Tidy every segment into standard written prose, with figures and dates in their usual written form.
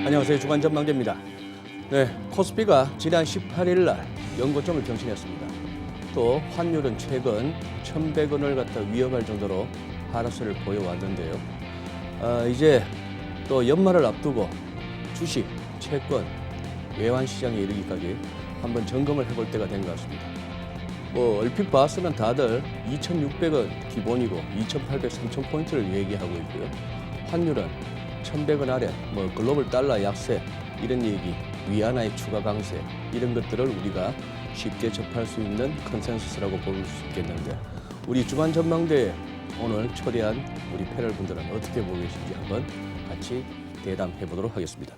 안녕하세요. 주간 전망대입니다. 네, 코스피가 지난 18일 날 연고점을 경신했습니다. 또 환율은 최근 1,100원을 갖다 위협할 정도로 하락세를 보여왔는데요. 이제 또 연말을 앞두고 주식, 채권, 외환 시장에 이르기까지 한번 점검을 해볼 때가 된 것 같습니다. 얼핏 봤으면 다들 2,600원 기본이고 2,800, 3,000포인트를 얘기하고 있고요. 환율은 1,100원 아래, 글로벌 달러 약세 이런 얘기, 위안화의 추가 강세 이런 것들을 우리가 쉽게 접할 수 있는 컨센서스라고 볼 수 있겠는데 우리 주간 전망대에 오늘 초대한 우리 패널분들은 어떻게 보고 계신지 한번 같이 대담해 보도록 하겠습니다.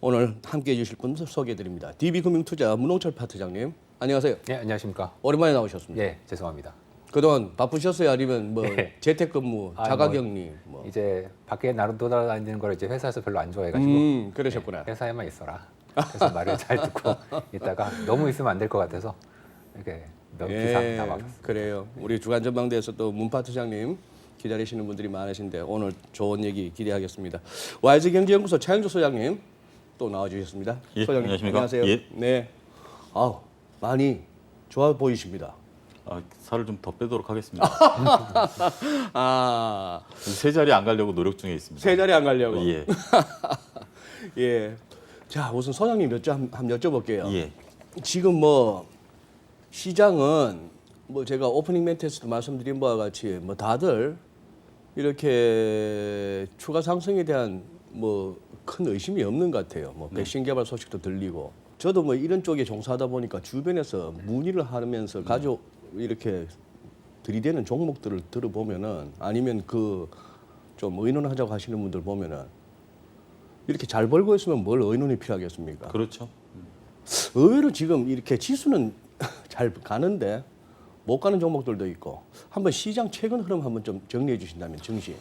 오늘 함께해 주실 분들 소개해 드립니다. DB금융투자 문홍철 파트장님, 안녕하세요. 네, 안녕하십니까. 오랜만에 나오셨습니다. 예, 죄송합니다. 그동안 바쁘셨어요? 아니면 네. 재택근무, 자가격리? 이제 밖에 나름 돌아다니는 걸 이제 회사에서 별로 안 좋아해가지고 그러셨구나. 네, 회사에만 있어라. 그래서 말을 잘 듣고 있다가 너무 있으면 안 될 것 같아서 이렇게 몇 기사 남아봤습니다. 그래요. 우리 주간 전망대에서 또 문파트장님 기다리시는 분들이 많으신데 오늘 좋은 얘기 기대하겠습니다. YG경제연구소 차영조 소장님 또 나와주셨습니다. 예, 소장님 안녕하십니까? 안녕하세요. 예. 네. 많이 좋아 보이십니다. 살을 좀 더 빼도록 하겠습니다. 세 자리 안 가려고 노력 중에 있습니다. 세 자리 안 가려고. 예. 예. 자, 우선 소장님 한번 여쭤볼게요. 예. 지금 시장은 제가 오프닝 멘트에서도 말씀드린 바와 같이 다들 이렇게 추가 상승에 대한 큰 의심이 없는 것 같아요. 백신 개발 소식도 들리고 저도 이런 쪽에 종사하다 보니까 주변에서 문의를 하면서 이렇게 들이대는 종목들을 들어보면은 아니면 좀 의논하자고 하시는 분들 보면은 이렇게 잘 벌고 있으면 뭘 의논이 필요하겠습니까? 그렇죠. 의외로 지금 이렇게 지수는 잘 가는데 못 가는 종목들도 있고 한번 시장 최근 흐름 한번 좀 정리해 주신다면 증시.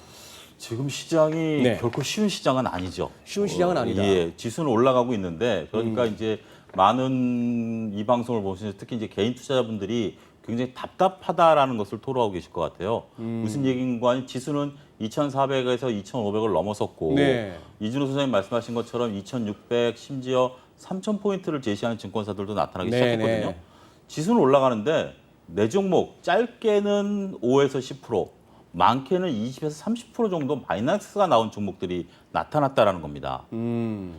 지금 시장이 네. 결코 쉬운 시장은 아니죠. 쉬운 시장은 아니다. 예, 지수는 올라가고 있는데 그러니까 이제 많은 이 방송을 보시는 특히 이제 개인 투자자분들이 굉장히 답답하다라는 것을 토로하고 계실 것 같아요. 무슨 얘기인가 하니 지수는 2,400에서 2,500을 넘어섰고 네. 이준호 소장님 말씀하신 것처럼 2,600 심지어 3,000포인트를 제시하는 증권사들도 나타나기 네, 시작했거든요. 네. 지수는 올라가는데 내 종목 짧게는 5에서 10%, 많게는 20에서 30% 정도 마이너스가 나온 종목들이 나타났다라는 겁니다.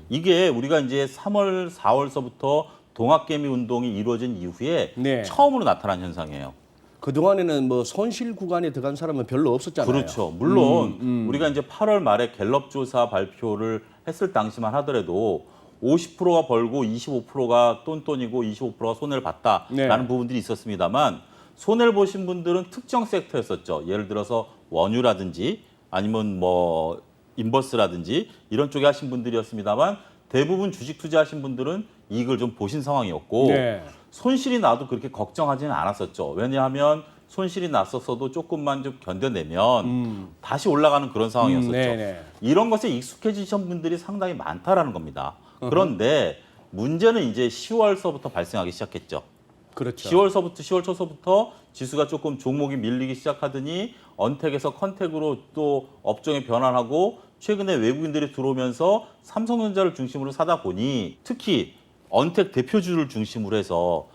이게 우리가 이제 3월, 4월서부터 동학개미 운동이 이루어진 이후에 네. 처음으로 나타난 현상이에요. 그동안에는 손실 구간에 들어간 사람은 별로 없었잖아요. 그렇죠. 물론 우리가 이제 8월 말에 갤럽 조사 발표를 했을 당시만 하더라도 50%가 벌고 25%가 똔똔이고 25%가 손해를 봤다라는 네. 부분들이 있었습니다만 손해를 보신 분들은 특정 섹터였었죠. 예를 들어서 원유라든지 아니면 인버스라든지 이런 쪽에 하신 분들이었습니다만 대부분 주식 투자하신 분들은 이익을 좀 보신 상황이었고 네. 손실이 나도 그렇게 걱정하지는 않았었죠. 왜냐하면 손실이 났었어도 조금만 좀 견뎌내면 다시 올라가는 그런 상황이었었죠. 네네. 이런 것에 익숙해지신 분들이 상당히 많다라는 겁니다. 그런데 문제는 이제 10월서부터 발생하기 시작했죠. 그렇죠. 10월 초서부터 지수가 조금 종목이 밀리기 시작하더니 언택에서 컨택으로 또 업종에 변환하고 최근에 외국인들이 들어오면서 삼성전자를 중심으로 사다 보니 특히 언택 대표주를 중심으로 해서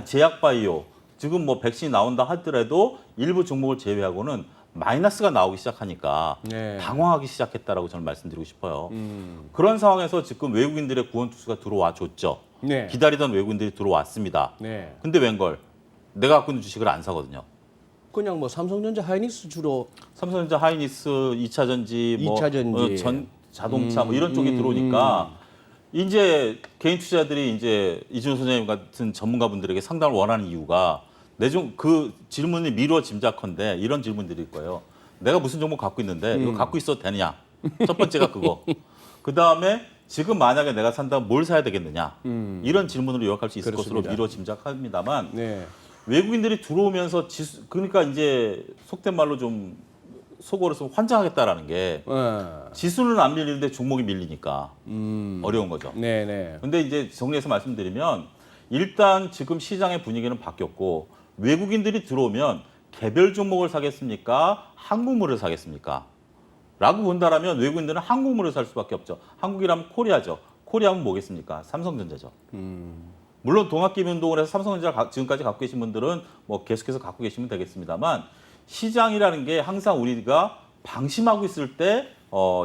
제약바이오 지금 백신이 나온다 하더라도 일부 종목을 제외하고는 마이너스가 나오기 시작하니까 네. 당황하기 시작했다라고 저는 말씀드리고 싶어요. 그런 상황에서 지금 외국인들의 구원 투수가 들어와 줬죠. 네. 기다리던 외국인들이 들어왔습니다. 네. 근데 웬걸 내가 갖고 있는 주식을 안 사거든요. 그냥 삼성전자 하이닉스 주로 삼성전자 하이닉스, 2차 전지, 2차 전지. 자동차 이런 쪽이 들어오니까 이제 개인 투자자들이 이제 이준호 소장님 같은 전문가분들에게 상담을 원하는 이유가 그 질문이 미루어 짐작컨대 이런 질문들일 거예요. 내가 무슨 종목 갖고 있는데 이거 갖고 있어도 되느냐? 첫 번째가 그거. 그 다음에 지금 만약에 내가 산다면 뭘 사야 되겠느냐? 이런 질문으로 요약할 수 있을 그렇습니다. 것으로 미루어 짐작합니다만 네. 외국인들이 들어오면서 그러니까 이제 속된 말로 좀 속어서 환장하겠다라는 게 지수는 안 밀리는데 종목이 밀리니까 어려운 거죠. 네네. 근데 이제 정리해서 말씀드리면 일단 지금 시장의 분위기는 바뀌었고 외국인들이 들어오면 개별 종목을 사겠습니까? 항공물을 사겠습니까? 라고 본다라면 외국인들은 한국물을 살 수밖에 없죠. 한국이라면 코리아죠. 코리아면 뭐겠습니까? 삼성전자죠. 물론 동학개미운동을 해서 삼성전자를 지금까지 갖고 계신 분들은 뭐 계속해서 갖고 계시면 되겠습니다만 시장이라는 게 항상 우리가 방심하고 있을 때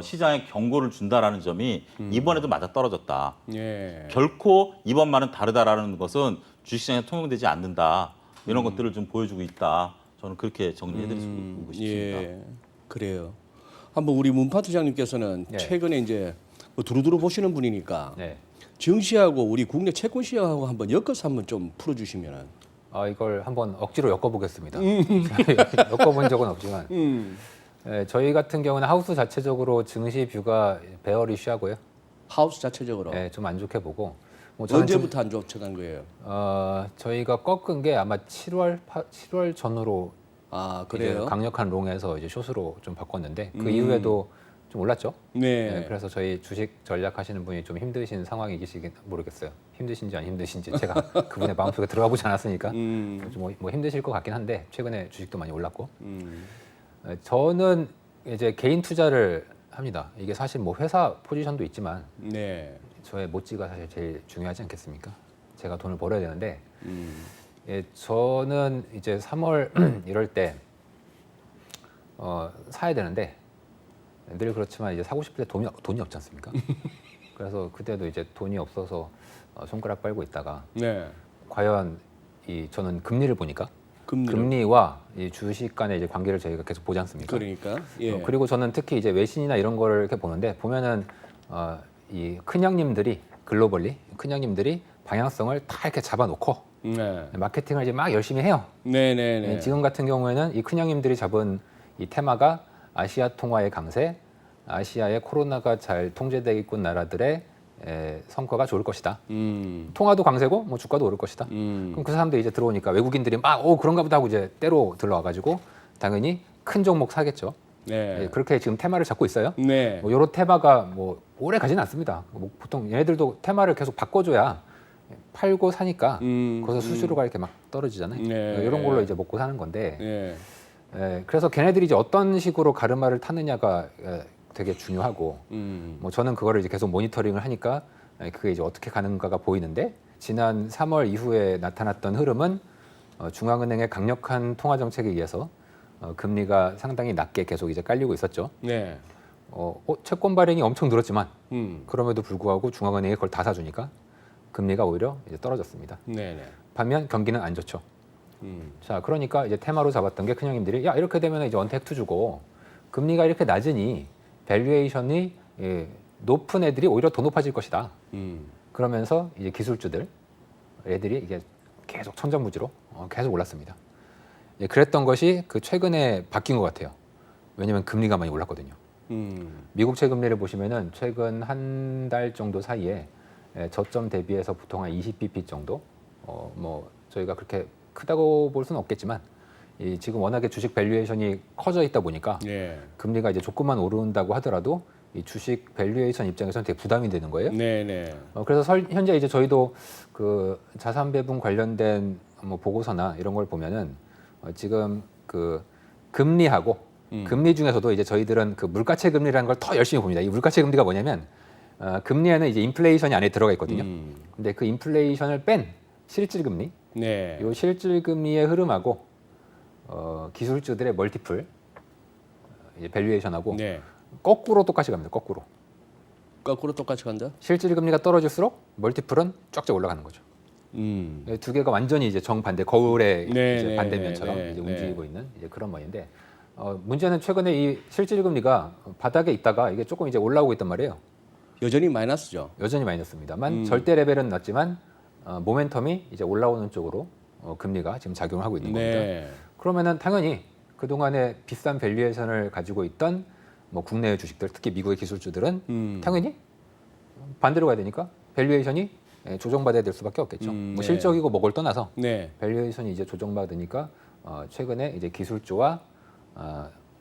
시장에 경고를 준다라는 점이 이번에도 맞아 떨어졌다. 예. 결코 이번만은 다르다라는 것은 주식시장에 통용되지 않는다. 이런 것들을 좀 보여주고 있다. 저는 그렇게 정리해드리고 싶습니다. 예. 그래요. 한번 우리 문파트장님께서는 네. 최근에 이제 뭐 두루두루 보시는 분이니까 네. 증시하고 우리 국내 채권 시장하고 한번 엮어서 한번 좀 풀어주시면은. 이걸 한번 억지로 엮어보겠습니다. 엮어본 적은 없지만 예, 저희 같은 경우는 하우스 자체적으로 증시 뷰가 베어리쉬하고요. 하우스 자체적으로 예, 좀 안 좋게 보고. 뭐 저는 언제부터 안 좋쳐간 거예요? 저희가 꺾은 게 아마 7월 전후로 아 이제 그래요? 강력한 롱에서 이제 숏으로 좀 바꿨는데 그 이후에도 좀 올랐죠. 네. 네, 그래서 저희 주식 전략하시는 분이 좀 힘드신 상황이시긴 모르겠어요. 힘드신지 안 힘드신지 제가 그분의 마음속에 들어가 보지 않았으니까 좀 뭐 힘드실 것 같긴 한데 최근에 주식도 많이 올랐고 저는 이제 개인 투자를 합니다. 이게 사실 뭐 회사 포지션도 있지만 네. 저의 모찌가 사실 제일 중요하지 않겠습니까? 제가 돈을 벌어야 되는데 예, 저는 이제 3월 이럴 때 사야 되는데 늘 그렇지만 이제 사고 싶을 때 돈이 없지 않습니까? 그래서 그때도 이제 돈이 없어서 손가락 빨고 있다가 네. 과연 저는 금리를 보니까 금리를. 금리와 이 주식 간의 이제 관계를 저희가 계속 보지 않습니까? 그러니까 예. 그리고 저는 특히 이제 외신이나 이런 거를 이렇게 보는데 보면은 이 큰형님들이 글로벌리 큰형님들이 방향성을 다 이렇게 잡아놓고 네. 마케팅을 이제 막 열심히 해요. 네네네. 지금 같은 경우에는 이 큰형님들이 잡은 이 테마가 아시아 통화의 강세, 아시아의 코로나가 잘 통제되고 있는 나라들의 성과가 좋을 것이다. 통화도 강세고 뭐 주가도 오를 것이다. 그럼 그 사람들이 이제 들어오니까 외국인들이 막 그런가 보다 하고 이제 때로 들러와가지고 당연히 큰 종목 사겠죠. 네. 그렇게 지금 테마를 잡고 있어요. 네. 뭐 요런 테마가 뭐 오래 가지는 않습니다. 뭐 보통 얘네들도 테마를 계속 바꿔줘야 팔고 사니까 거기서 수수료가 이렇게 막 떨어지잖아요. 네. 이런 걸로 이제 먹고 사는 건데 네. 그래서 걔네들이 이제 어떤 식으로 가르마를 타느냐가 되게 중요하고 뭐 저는 그거를 이제 계속 모니터링을 하니까 그게 이제 어떻게 가는가가 보이는데 지난 3월 이후에 나타났던 흐름은 중앙은행의 강력한 통화 정책에 의해서 금리가 상당히 낮게 계속 이제 깔리고 있었죠. 네. 채권 발행이 엄청 늘었지만 그럼에도 그럼에도 불구하고 중앙은행이 그걸 다 사주니까 금리가 오히려 이제 떨어졌습니다. 네네. 반면 경기는 안 좋죠. 자, 그러니까 이제 테마로 잡았던 게 큰형님들이 야 이렇게 되면 이제 언택트 주고 금리가 이렇게 낮으니 밸류에이션이 높은 애들이 오히려 더 높아질 것이다. 그러면서 이제 기술주들 애들이 이게 계속 천정부지로 계속 올랐습니다. 그랬던 것이 그 최근에 바뀐 것 같아요. 왜냐하면 금리가 많이 올랐거든요. 미국 채금리를 보시면은 최근 한 달 정도 사이에 저점 대비해서 보통 한 20bp 정도. 뭐 저희가 그렇게 크다고 볼 수는 없겠지만 지금 워낙에 주식 밸류에이션이 커져 있다 보니까 네. 금리가 이제 조금만 오른다고 하더라도 이 주식 밸류에이션 입장에서는 되게 부담이 되는 거예요. 네네. 그래서 현재 이제 저희도 그 자산 배분 관련된 뭐 보고서나 이런 걸 보면은 지금 그 금리하고 금리 중에서도 이제 저희들은 그 물가채 금리라는 걸 더 열심히 봅니다. 이 물가채 금리가 뭐냐면 금리에는 이제 인플레이션이 안에 들어가 있거든요. 근데 그 인플레이션을 뺀 실질 금리, 네. 이 실질 금리의 흐름하고 기술주들의 멀티플, 이제 밸류에이션하고 네. 거꾸로 똑같이 갑니다. 거꾸로 똑같이 간다? 실질 금리가 떨어질수록 멀티플은 쫙쫙 올라가는 거죠. 두 개가 완전히 이제 정반대 거울의 네, 이제 네, 반대면처럼 네, 이제 네. 움직이고 있는 이제 그런 모인데 문제는 최근에 이 실질 금리가 바닥에 있다가 이게 조금 이제 올라오고 있단 말이에요. 여전히 마이너스죠. 여전히 마이너스입니다만 절대 레벨은 낮지만 모멘텀이 이제 올라오는 쪽으로 금리가 지금 작용을 하고 있는 겁니다. 네. 그러면은 당연히 그 동안에 비싼 밸류에이션을 가지고 있던 뭐 국내의 주식들, 특히 미국의 기술주들은 당연히 반대로 가야 되니까 밸류에이션이 조정받아야 될 수밖에 없겠죠. 뭐 네. 실적이고 뭐를 떠나서 네. 밸류에이션이 이제 조정받으니까 최근에 이제 기술주와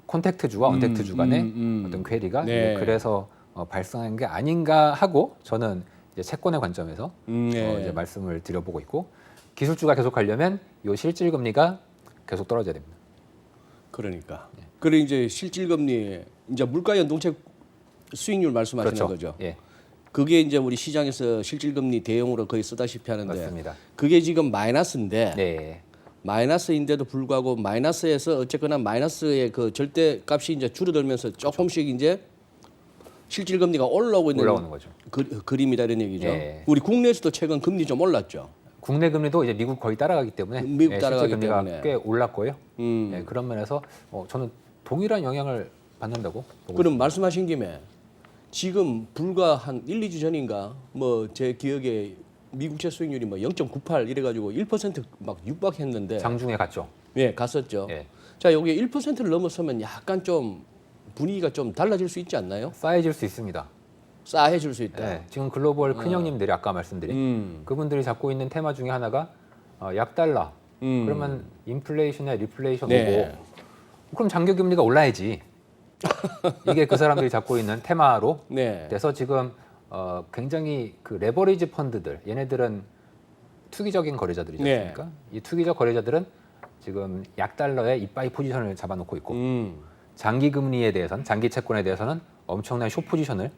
콘택트주와 언택트주 간의 어떤 괴리가 네. 이제 그래서 발생한 게 아닌가 하고 저는 이제 채권의 관점에서 네. 이제 말씀을 드려보고 있고 기술주가 계속 가려면 이 실질 금리가 계속 떨어져야 됩니다. 그러니까. 그리고 이제 실질금리 이제 물가 연동책 수익률 말씀하시는 그렇죠. 거죠. 예, 그게 이제 우리 시장에서 실질금리 대용으로 거의 쓰다시피 하는데 맞습니다. 그게 지금 마이너스인데 네, 마이너스인데도 불구하고 마이너스에서 어쨌거나 마이너스의 그 절대 값이 이제 줄어들면서 조금씩 이제 실질금리가 올라오고 있는 올라오는 거죠. 그림이다 이런 얘기죠. 예. 우리 국내에서도 최근 금리 좀 올랐죠. 국내 금리도 이제 미국 거의 따라가기 때문에 미국 따라가기 실제 금리가 때문에. 꽤 올랐고요. 예, 그런 면에서 저는 동일한 영향을 받는다고 보고 그럼 말씀하신 김에 지금 불과 한 1, 2주 전인가 뭐 제 기억에 미국채 수익률이 뭐 0.98 이래가지고 1%막 육박했는데 장중에 갔죠. 예 갔었죠. 예. 자 여기 1%를 넘어서면 약간 좀 분위기가 좀 달라질 수 있지 않나요? 싸해질 수 있습니다. 싸해질 수 있다. 예, 지금 글로벌 큰 형님들이 아까 말씀드린 그분들이 잡고 있는 테마 중에 하나가 약달러. 그러면 인플레이션이나 리플레이션 네. 오고 그럼 장기 금리가 올라야지. 이게 그 사람들이 잡고 있는 테마로 네. 돼서 지금 굉장히 그 레버리지 펀드들 얘네들은 투기적인 거래자들이지 네. 않습니까? 이 투기적 거래자들은 지금 약달러에 이빠이 포지션을 잡아놓고 있고 장기 금리에 대해서는 장기 채권에 대해서는 엄청난 숏 포지션을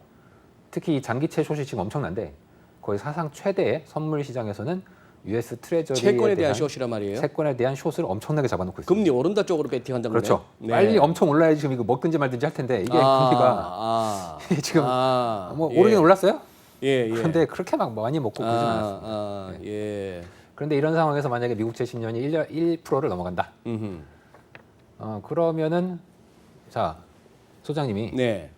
특히 이 장기채 숏이 지금 엄청난데 거의 사상 최대의 선물 시장에서는 US 트레저리에 채권에 대한 숏이란 말이에요. 채권에 대한 숏을 엄청나게 잡아놓고 있습니다. 금리 오른다 쪽으로 베팅한다는 그렇죠. 거네요. 네. 빨리 엄청 올라야지 지금 이거 먹든지 말든지 할 텐데 이게 금리가 지금 뭐 예. 오르긴 올랐어요. 예, 예. 그런데 그렇게 막 많이 먹고 그러진 않았습니다. 예. 그런데 이런 상황에서 만약에 미국채 10년이 1%를 넘어간다. 음흠. 그러면은 자 소장님이 네.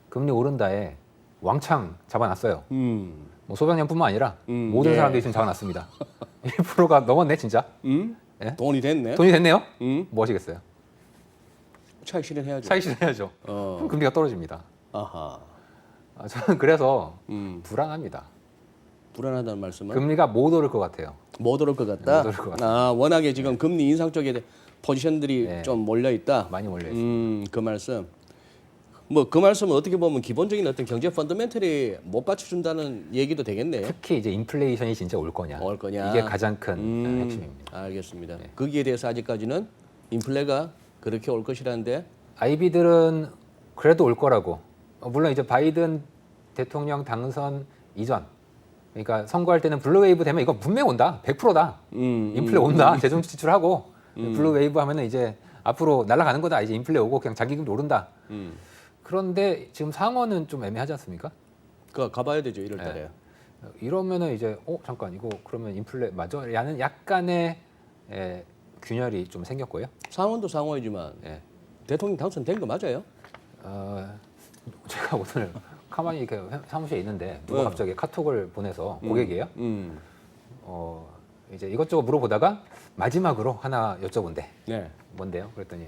금리 오른다에 왕창 잡아놨어요. 음. 뭐 소장님뿐만 아니라 모든 예. 사람들이 지금 잡아놨습니다. 1%가 넘었네 진짜. 예? 돈이 됐네. 돈이 됐네요. 음. 뭐 하시겠어요? 차익 실현해야죠. 차익 실현해야죠. 그럼 금리가 떨어집니다. 아하. 저는 그래서 음. 불안합니다. 불안하다는 말씀은 금리가 못 오를 것 같아요. 못 오를 것 같다. 못 오를 것 같다. 워낙에 지금 금리 인상 쪽에 포지션들이 네. 좀 몰려 있다. 많이 몰려 있어요. 그 말씀. 뭐 그 말씀은 어떻게 보면 기본적인 어떤 경제 펀더멘털이 못 받쳐준다는 얘기도 되겠네요. 특히 이제 인플레이션이 진짜 올 거냐. 올 거냐. 이게 가장 큰 핵심입니다. 알겠습니다. 거기에 대해서 아직까지는 인플레가 그렇게 올 것이라는데 아이비들은 그래도 올 거라고. 물론 이제 바이든 대통령 당선 이전, 그러니까 선거할 때는 블루웨이브 되면 이거 분명 온다, 100%다. 인플레 온다, 재정 지출하고 블루웨이브 하면은 이제 앞으로 날아가는 거다. 이제 인플레 오고 그냥 자기금리 오른다. 그런데 지금 상황은 좀 애매하지 않습니까? 그 가봐야 되죠 1월달에. 네. 이러면은 이제 잠깐 이거 그러면 인플레 맞아? 라는 약간의 균열이 좀 생겼고요. 상원도 상원이지만 예. 대통령 당선된 거 맞아요? 제가 오늘 가만히 이렇게 사무실에 있는데 누가 네. 갑자기 카톡을 보내서 고객이에요. 음. 이제 이것저것 물어보다가 마지막으로 하나 여쭤본대. 네. 뭔데요? 그랬더니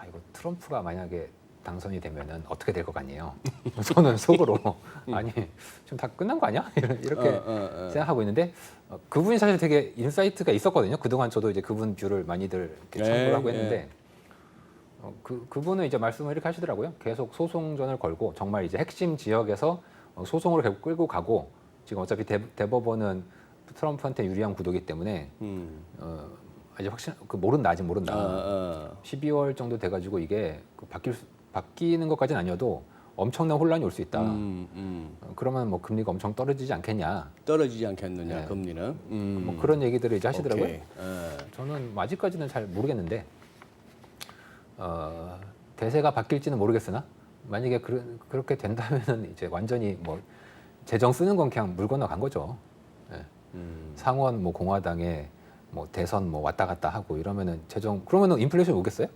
이거 트럼프가 만약에 당선이 되면은 어떻게 될 것 같니요? 저는 속으로 아니 지금 다 끝난 거 아니야? 이렇게 생각하고 있는데 그분이 사실 되게 인사이트가 있었거든요. 그동안 저도 이제 그분 뷰를 많이들 이렇게 참고를 하고 했는데 그분은 이제 말씀을 이렇게 하시더라고요. 계속 소송전을 걸고 정말 이제 핵심 지역에서 소송으로 계속 끌고 가고 지금 어차피 대법원은 트럼프한테 유리한 구도이기 때문에 아직 아직 모른다. 12월 정도 돼가지고 이게 바뀌는 것까지는 아니어도 엄청난 혼란이 올 수 있다. 그러면 뭐 금리가 엄청 떨어지지 않겠냐. 떨어지지 않겠느냐 네. 금리는. 뭐 그런 얘기들을 이제 하시더라고요. 오케이. 저는 아직까지는 잘 모르겠는데 대세가 바뀔지는 모르겠으나 만약에 그렇게 된다면은 이제 완전히 뭐 재정 쓰는 건 그냥 물 건너간 거죠. 예. 상원 뭐 공화당에 뭐 대선 뭐 왔다 갔다 하고 이러면은 그러면은 인플레이션 오겠어요?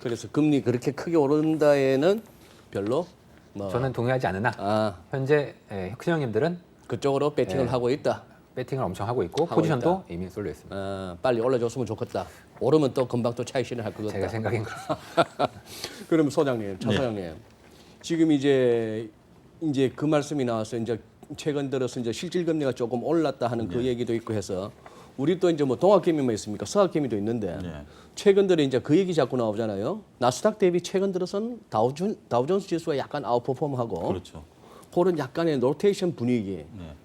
그래서 금리 그렇게 크게 오른다에는 별로 뭐 저는 동의하지 않으나 현재 큰형님들은 그쪽으로 배팅을 하고 있다. 배팅을 엄청 하고 있고 하고 포지션도 이미 쏠려 있습니다. 빨리 올려줬으면 좋겠다. 오르면 또 금방 또 차익 실현할 것 같다. 제가 생각엔 그렇습니다. 그럼 소장님, 차 소장님, 지금 이제 그 말씀이 나와서 이제 최근 들어서 이제 실질 금리가 조금 올랐다 하는 그 얘기도 있고 해서 우리 또 이제 뭐 동학개미만 있습니까? 서학개미도 있는데 최근 들어 이제 그 얘기 자꾸 나오잖아요. 나스닥 대비 최근 들어서는 다우존스 지수가 약간 아웃퍼폼하고 그렇죠. 그런 약간의 로테이션 분위기. 네.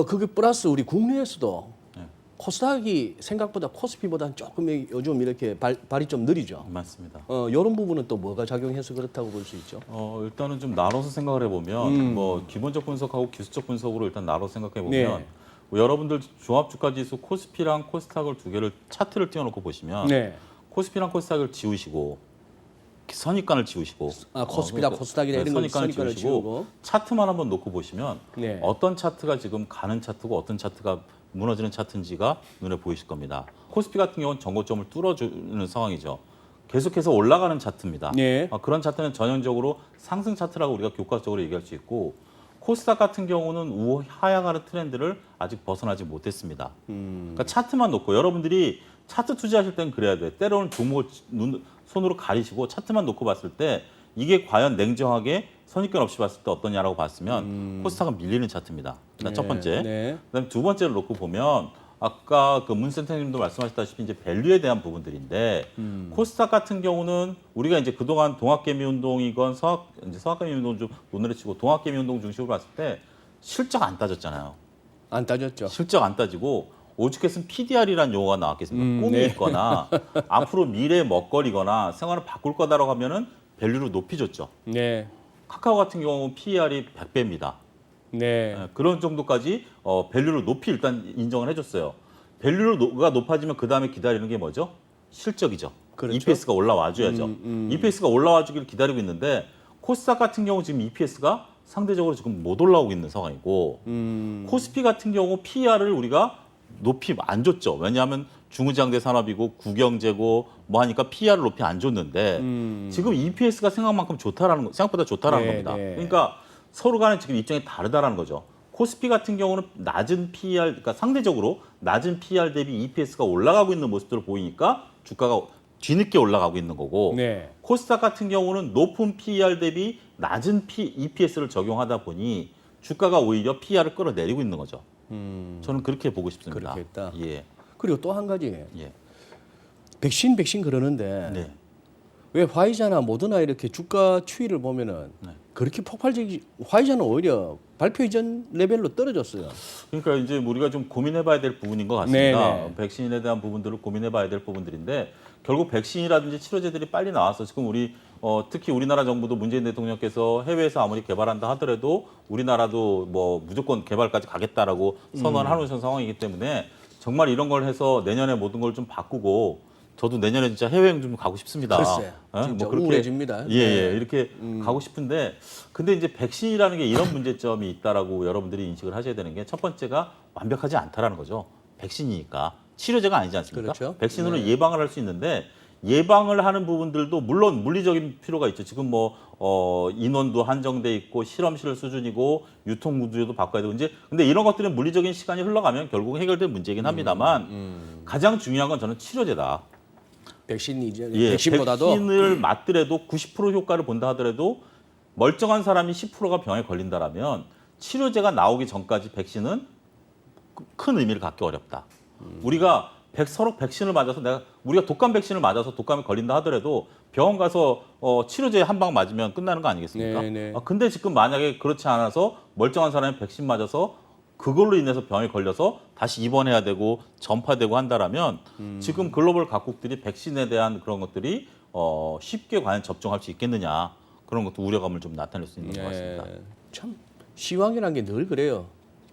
그게 플러스 우리 국내에서도 코스닥이 생각보다 코스피보다는 조금 요즘 이렇게 발이 좀 느리죠. 맞습니다. 이런 부분은 또 뭐가 작용해서 그렇다고 볼 수 있죠? 일단은 좀 나눠서 생각을 해보면 뭐 기본적 분석하고 기술적 분석으로 일단 나눠서 생각해보면 네. 뭐 여러분들 종합주가지수 코스피랑 코스닥을 두 개를 차트를 띄워놓고 보시면 네. 코스피랑 코스닥을 지우시고 선입관을 지우시고 코스피다 코스닥이다 이런 걸 선입관을 지우고 차트만 한번 놓고 보시면 네. 어떤 차트가 지금 가는 차트고 어떤 차트가 무너지는 차트인지가 눈에 보이실 겁니다. 코스피 같은 경우는 전고점을 뚫어주는 상황이죠. 계속해서 올라가는 차트입니다. 네. 그런 차트는 전형적으로 상승 차트라고 우리가 교과적으로 얘기할 수 있고 코스닥 같은 경우는 하향하는 트렌드를 아직 벗어나지 못했습니다. 그러니까 차트만 놓고 여러분들이 차트 투자하실 때는 그래야 돼요. 때로는 종목을 손으로 가리시고 차트만 놓고 봤을 때 이게 과연 냉정하게 선입견 없이 봤을 때 어떠냐라고 봤으면 코스닥은 밀리는 차트입니다. 일단 첫 번째. 네. 그다음에 두 번째를 놓고 보면 아까 그 문 센터님도 말씀하셨다시피 이제 밸류에 대한 부분들인데 코스닥 같은 경우는 우리가 이제 그동안 동학개미 운동이건 서학개미 운동 좀 논의를 치고 동학개미 운동 중심으로 봤을 때 실적 안 따졌잖아요. 안 따졌죠. 실적 안 따지고 오죽했으면 PDR이라는 용어가 나왔겠습니까? 꿈이 네. 있거나 앞으로 미래의 먹거리거나 생활을 바꿀 거다라고 하면은 밸류를 높이 줬죠. 네. 카카오 같은 경우 PER이 100배입니다. 네. 그런 정도까지 밸류를 높이 일단 인정을 해줬어요. 밸류가 높아지면 그 다음에 기다리는 게 뭐죠? 실적이죠. 그렇죠. EPS가 올라와줘야죠. EPS가 올라와주기를 기다리고 있는데 코스닥 같은 경우 지금 EPS가 상대적으로 지금 못 올라오고 있는 상황이고 코스피 같은 경우 PER을 우리가 높이 안 줬죠. 왜냐하면 중후장대 산업이고 국영재고 뭐 하니까 PER을 높이 안 줬는데 지금 EPS가 생각보다 좋다라는 네, 겁니다. 네. 그러니까 서로 간에 지금 입장이 다르다라는 거죠. 코스피 같은 경우는 낮은 PER, 그러니까 상대적으로 낮은 PER 대비 EPS가 올라가고 있는 모습들을 보이니까 주가가 뒤늦게 올라가고 있는 거고 네. 코스닥 같은 경우는 높은 PER 대비 낮은 EPS를 적용하다 보니 주가가 오히려 PER을 끌어내리고 있는 거죠. 저는 그렇게 보고 싶습니다. 그렇겠다. 예. 그리고 또 한 가지 예. 백신 그러는데 네. 왜 화이자나 모더나 이렇게 주가 추이를 보면은 네. 그렇게 폭발적이 화이자는 오히려 발표 이전 레벨로 떨어졌어요. 그러니까 이제 우리가 좀 고민해봐야 될 부분인 것 같습니다. 네네. 백신에 대한 부분들을 고민해봐야 될 부분들인데 결국 백신이라든지 치료제들이 빨리 나와서 지금 우리 특히 우리나라 정부도 문재인 대통령께서 해외에서 아무리 개발한다 하더라도 우리나라도 뭐 무조건 개발까지 가겠다라고 선언하는 상황이기 때문에 정말 이런 걸 해서 내년에 모든 걸 좀 바꾸고 저도 내년에 진짜 해외여행 좀 가고 싶습니다. 글쎄, 진짜 우울해집니다. 예, 네. 이렇게 가고 싶은데 근데 이제 백신이라는 게 이런 문제점이 있다라고 여러분들이 인식을 하셔야 되는 게 첫 번째가 완벽하지 않다라는 거죠. 백신이니까 치료제가 아니지 않습니까? 그렇죠. 백신으로 네. 예방을 할 수 있는데 예방을 하는 부분들도 물론 물리적인 필요가 있죠. 지금 뭐 인원도 한정돼 있고 실험실 수준이고 유통 구조도 바꿔야 되고 이제 근데 이런 것들은 물리적인 시간이 흘러가면 결국 해결될 문제이긴 합니다만 가장 중요한 건 저는 치료제다. 백신 이전 예, 백신보다도 백신을 맞더라도 90% 효과를 본다 하더라도 멀쩡한 사람이 10%가 병에 걸린다라면 치료제가 나오기 전까지 백신은 큰 의미를 갖기 어렵다. 우리가 서로 백신을 맞아서 우리가 독감 백신을 맞아서 독감에 걸린다 하더라도 병원 가서 치료제 한 방 맞으면 끝나는 거 아니겠습니까? 네네. 근데 지금 만약에 그렇지 않아서 멀쩡한 사람이 백신 맞아서 그걸로 인해서 병에 걸려서 다시 입원해야 되고 전파되고 한다라면 지금 글로벌 각국들이 백신에 대한 그런 것들이 쉽게 과연 접종할 수 있겠느냐 그런 것도 우려감을 좀 나타낼 수 있는 것 같습니다. 참 시황이라는 게 늘 그래요.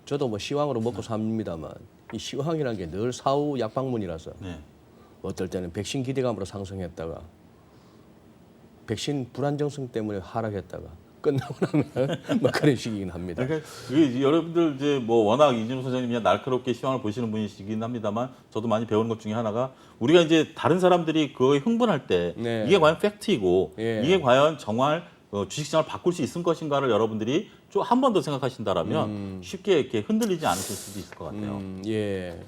저도 뭐 시황으로 먹고 삽니다만 이 시황이라는 게 늘 사후 약방문이라서 네. 어떨 때는 백신 기대감으로 상승했다가 백신 불안정성 때문에 하락했다가 끝나고 나면 뭐 그런 식이긴 합니다. 그러니까 이게 여러분들 이제 뭐 워낙 이진우 소장님이 날카롭게 시황을 보시는 분이시긴 합니다만 저도 많이 배우는 것 중에 하나가 우리가 이제 다른 사람들이 그거에 흥분할 때 네. 이게 과연 팩트이고 예. 이게 과연 정말 주식시장을 바꿀 수 있을 것인가를 여러분들이 좀 한 번 더 생각하신다라면 쉽게 이렇게 흔들리지 않으실 수도 있을 것 같아요. 예.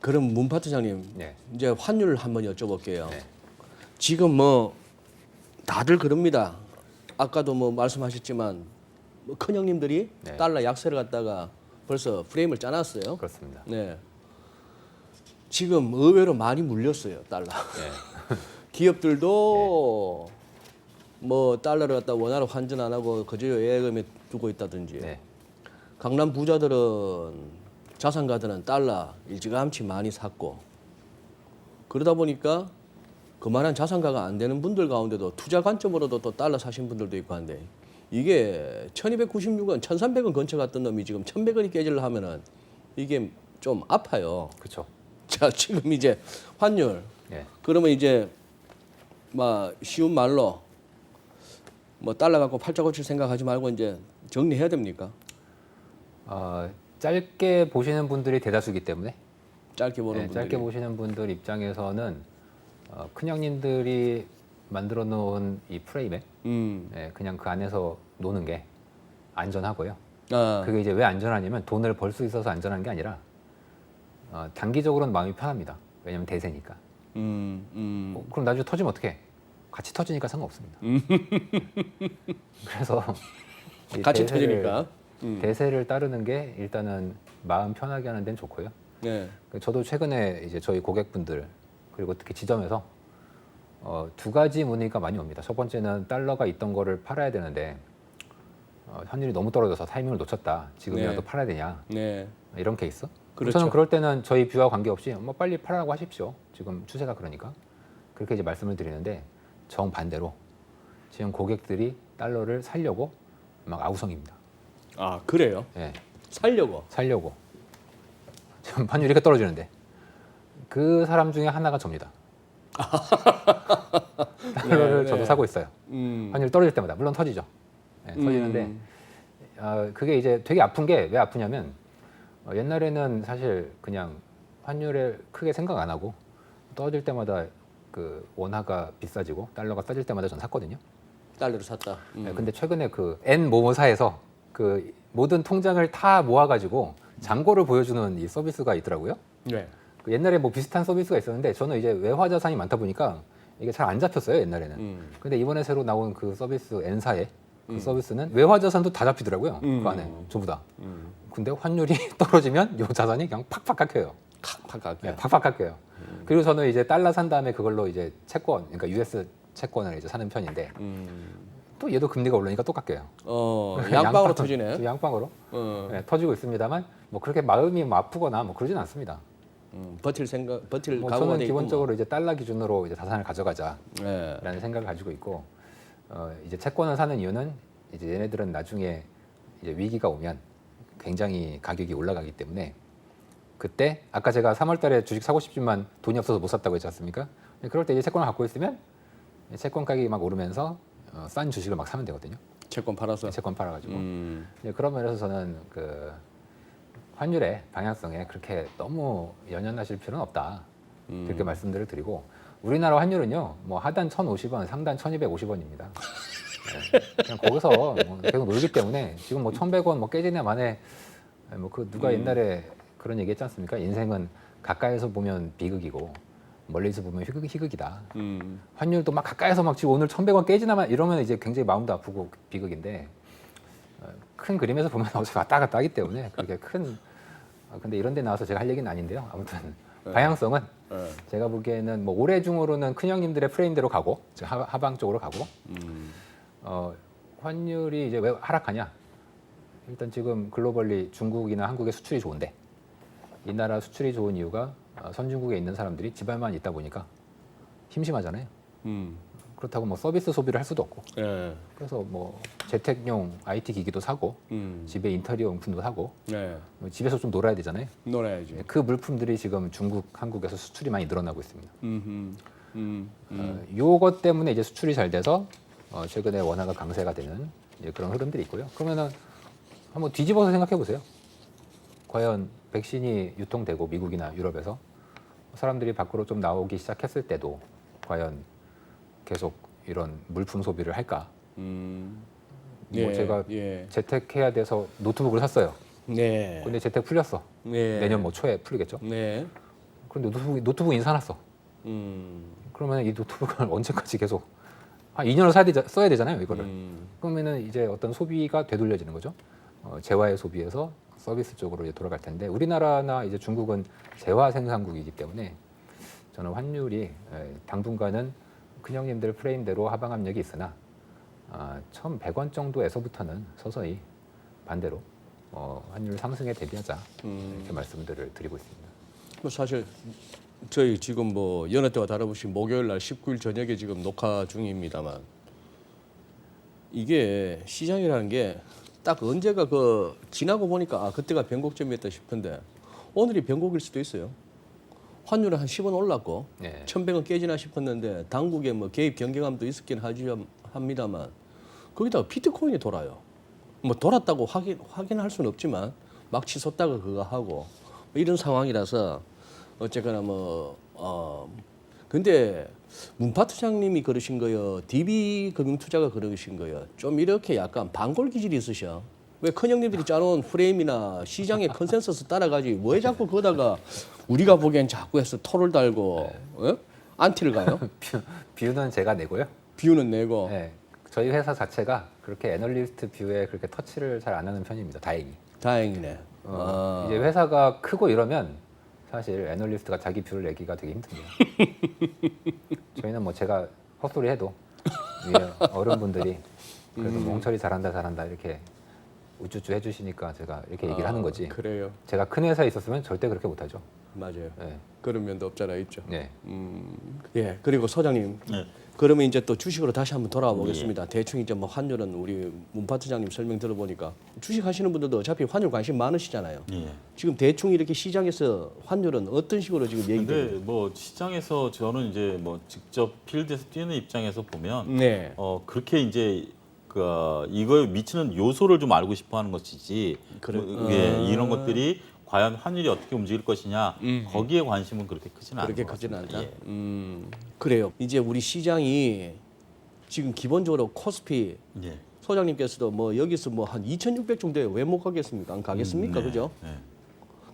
그럼 문 파트장님 네. 이제 환율을 한번 여쭤볼게요. 네. 지금 뭐 다들 그럽니다. 아까도 뭐 말씀하셨지만 뭐 큰형님들이 네. 달러 약세를 갖다가 벌써 프레임을 짜놨어요. 그렇습니다. 네. 지금 의외로 많이 물렸어요 달러. 네. 기업들도 뭐 달러를 갖다 원화로 환전 안 하고 그저 예금에 두고 있다든지. 네. 강남 부자들은 자산가들은 달러 일찌감치 많이 샀고 그러다 보니까 그만한 자산가가 안 되는 분들 가운데도 투자 관점으로도 또 달러 사신 분들도 있고 한데 이게 1296원, 1300원 근처 갔던 놈이 지금 1100원이 깨지려 하면은 이게 좀 아파요. 그렇죠. 자, 지금 이제 환율. 예. 그러면 이제 막 쉬운 말로 뭐 달러 갖고 팔자 고칠 생각하지 말고 이제 정리해야 됩니까? 짧게 보시는 분들이 대다수이기 때문에 짧게 보는 분들이. 짧게 보시는 분들 입장에서는 큰형님들이 만들어 놓은 이 프레임에 그냥 그 안에서 노는 게 안전하고요. 아, 그게 이제 왜 안전하냐면 돈을 벌 수 있어서 안전한 게 아니라 단기적으로는 마음이 편합니다. 왜냐면 대세니까. 그럼 나중에 터지면 어떡해? 같이 터지니까 상관없습니다. 그래서 이 같이 터지니까. 대세를 따르는 게 일단은 마음 편하게 하는 데는 좋고요. 네. 저도 최근에 이제 저희 고객분들 그리고 특히 지점에서 두 가지 문의가 많이 옵니다. 첫 번째는 달러가 있던 거를 팔아야 되는데 환율이 너무 떨어져서 타이밍을 놓쳤다. 지금이라도 네. 팔아야 되냐? 네. 이런 케이스. 그렇죠. 저는 그럴 때는 저희 뷰와 관계없이 뭐 빨리 팔아라고 하십시오. 지금 추세가 그러니까. 그렇게 이제 말씀을 드리는데 정반대로 지금 고객들이 달러를 살려고 막 아우성입니다. 아, 그래요? 예. 살려고. 살려고. 지금 환율이 이렇게 떨어지는데 그 사람 중에 하나가 접니다. 달러를 네, 저도 네. 사고 있어요. 환율 떨어질 때마다 물론 터지죠. 네, 터지는데 그게 이제 되게 아픈 게 왜 아프냐면 옛날에는 사실 그냥 환율에 크게 생각 안 하고 떨어질 때마다 그 원화가 비싸지고 달러가 싸질 때마다 전 샀거든요. 달러를 샀다. 네, 근데 최근에 그 N 모모사에서 그 모든 통장을 다 모아가지고 잔고를 보여주는 이 서비스가 있더라고요. 네. 그 옛날에 뭐 비슷한 서비스가 있었는데 저는 이제 외화 자산이 많다 보니까 이게 잘 안 잡혔어요 옛날에는. 근데 이번에 새로 나온 그 서비스 N사의 그 서비스는 외화 자산도 다 잡히더라고요. 그 안에 전부 다. 근데 환율이 떨어지면 이 자산이 그냥 팍팍 깎여요. 팍팍하게. 네, 팍팍 깎여요. 그리고 저는 이제 달러 산 다음에 그걸로 이제 채권, 그러니까 US 채권을 이제 사는 편인데 또 얘도 금리가 오르니까 또 깎여요. 양방으로 터지네. 양방으로 어, 네, 터지고 있습니다만 뭐 그렇게 마음이 뭐 아프거나 뭐 그러진 않습니다. 버틸 뭐 각오가 저는 돼 있고. 기본적으로 이제 달러 기준으로 이제 자산을 가져가자라는 네. 생각을 가지고 있고 이제 채권을 사는 이유는 이제 얘네들은 나중에 이제 위기가 오면 굉장히 가격이 올라가기 때문에 그때 아까 제가 3월달에 주식 사고 싶지만 돈이 없어서 못 샀다고 했지 않습니까? 그럴 때 이제 채권을 갖고 있으면 채권 가격이 막 오르면서 싼 주식을 막 사면 되거든요. 채권 팔아서. 채권 팔아가지고 그런 면에서 저는 그 환율의 방향성에 그렇게 너무 연연하실 필요는 없다. 그렇게 말씀들을 드리고 우리나라 환율은요, 뭐 하단 1,050원, 상단 1,250원입니다. 그냥 거기서 뭐 계속 놀기 때문에 지금 뭐 1,100원 뭐 깨지네 만에 뭐 그 누가 옛날에 그런 얘기했지 않습니까? 인생은 가까이서 보면 비극이고 멀리서 보면 희극이다. 환율도 막 가까이서 막 지금 오늘 1,100원 깨지나만 이러면 이제 굉장히 마음도 아프고 비극인데 큰 그림에서 보면 어차피 왔다 갔다 하기 때문에 그렇게 큰 근데 이런 데 나와서 제가 할 얘기는 아닌데요. 아무튼 방향성은 제가 보기에는 뭐 올해 중으로는 큰형님들의 프레임대로 가고 하방 쪽으로 가고 환율이 이제 왜 하락하냐? 일단 지금 글로벌리 중국이나 한국의 수출이 좋은데 이 나라 수출이 좋은 이유가 선진국에 있는 사람들이 집안만 있다 보니까 심심하잖아요. 그렇다고 뭐 서비스 소비를 할 수도 없고 네. 그래서 뭐 재택용 IT 기기도 사고 집에 인테리어 용품도 사고 네. 집에서 좀 놀아야 되잖아요. 놀아야지. 그 물품들이 지금 중국, 한국에서 수출이 많이 늘어나고 있습니다. 요것 때문에 이제 수출이 잘 돼서 최근에 원화가 강세가 되는 이제 그런 흐름들이 있고요. 그러면은 한번 뒤집어서 생각해 보세요. 과연 백신이 유통되고 미국이나 유럽에서 사람들이 밖으로 좀 나오기 시작했을 때도 과연 계속 이런 물품 소비를 할까? 뭐 제가 재택해야 돼서 노트북을 샀어요. 네. 근데 재택 풀렸어. 네. 내년 뭐 초에 풀리겠죠. 네. 그런데 노트북 인사놨어. 그러면 이 노트북을 언제까지 계속 한 2년을 써야 되잖아요, 이거를. 그러면은 이제 어떤 소비가 되돌려지는 거죠. 재화의 소비에서 서비스 쪽으로 이제 돌아갈 텐데 우리나라나 이제 중국은 재화 생산국이기 때문에 저는 환율이 당분간은 큰형님들 프레임대로 하방 압력이 있으나 1,100원 정도에서부터는 서서히 반대로 환율 상승에 대비하자 이렇게 말씀들을 드리고 있습니다. 뭐 사실 저희 지금 뭐 연애 때와 다름없이 목요일 날 19일 저녁에 지금 녹화 중입니다만 이게 시장이라는 게 딱 언제가 그 지나고 보니까 그때가 변곡점이었다 싶은데 오늘이 변곡일 수도 있어요. 환율은 한 10원 올랐고 네. 1,100원 깨지나 싶었는데 당국에 뭐 개입 경계감도 있었긴 합니다만 거기다가 비트코인이 돌아요. 뭐 돌았다고 확인할 수는 없지만 막 치솟다가 그거 하고 뭐 이런 상황이라서 어쨌거나 근데 문파투장님이 그러신 거요, DB금융투자가 그러신 거요. 좀 이렇게 약간 반골 기질이 있으셔. 왜 큰형님들이 짜놓은 프레임이나 시장의 컨센서스 따라가지 왜 자꾸 거다가 우리가 보기엔 자꾸 해서 토를 달고 안티를 가요? 뷰는 제가 내고요. 비유는 내고. 네. 저희 회사 자체가 그렇게 애널리스트 뷰에 그렇게 터치를 잘 안 하는 편입니다. 다행히. 다행이네. 이제 회사가 크고 이러면 사실 애널리스트가 자기 뷰를 내기가 되게 힘듭니다. 저희는 뭐 제가 헛소리 해도 위에 어른분들이 그래도 뭐 홍철이 잘한다 이렇게 우쭈쭈 해주시니까 제가 이렇게 얘기를 하는 거지. 그래요. 제가 큰 회사에 있었으면 절대 그렇게 못하죠. 맞아요. 네. 그런 면도 없잖아 있죠. 네. 예. 그리고 소장님. 네. 그러면 이제 또 주식으로 다시 한번 돌아와 보겠습니다. 대충 이제 뭐 환율은 우리 문파트장님 설명 들어보니까 주식 하시는 분들도 어차피 환율 관심 많으시잖아요. 예. 지금 대충 이렇게 시장에서 환율은 어떤 식으로 지금 얘기되고? 근데 뭐 시장에서 저는 이제 뭐 직접 필드에서 뛰는 입장에서 보면 네. 그렇게 이제 이거에 미치는 요소를 좀 알고 싶어 하는 것이지 그래. 예, 이런 것들이 과연 환율이 어떻게 움직일 것이냐 거기에 관심은 그렇게 크지는 않은 그렇게 것 크지는 같습니다. 않다. 예. 그래요. 이제 우리 시장이 지금 기본적으로 코스피 예. 소장님께서도 뭐 여기서 뭐 한 2,600 정도에 왜 못 가겠습니까? 안 가겠습니까? 네, 그죠? 네.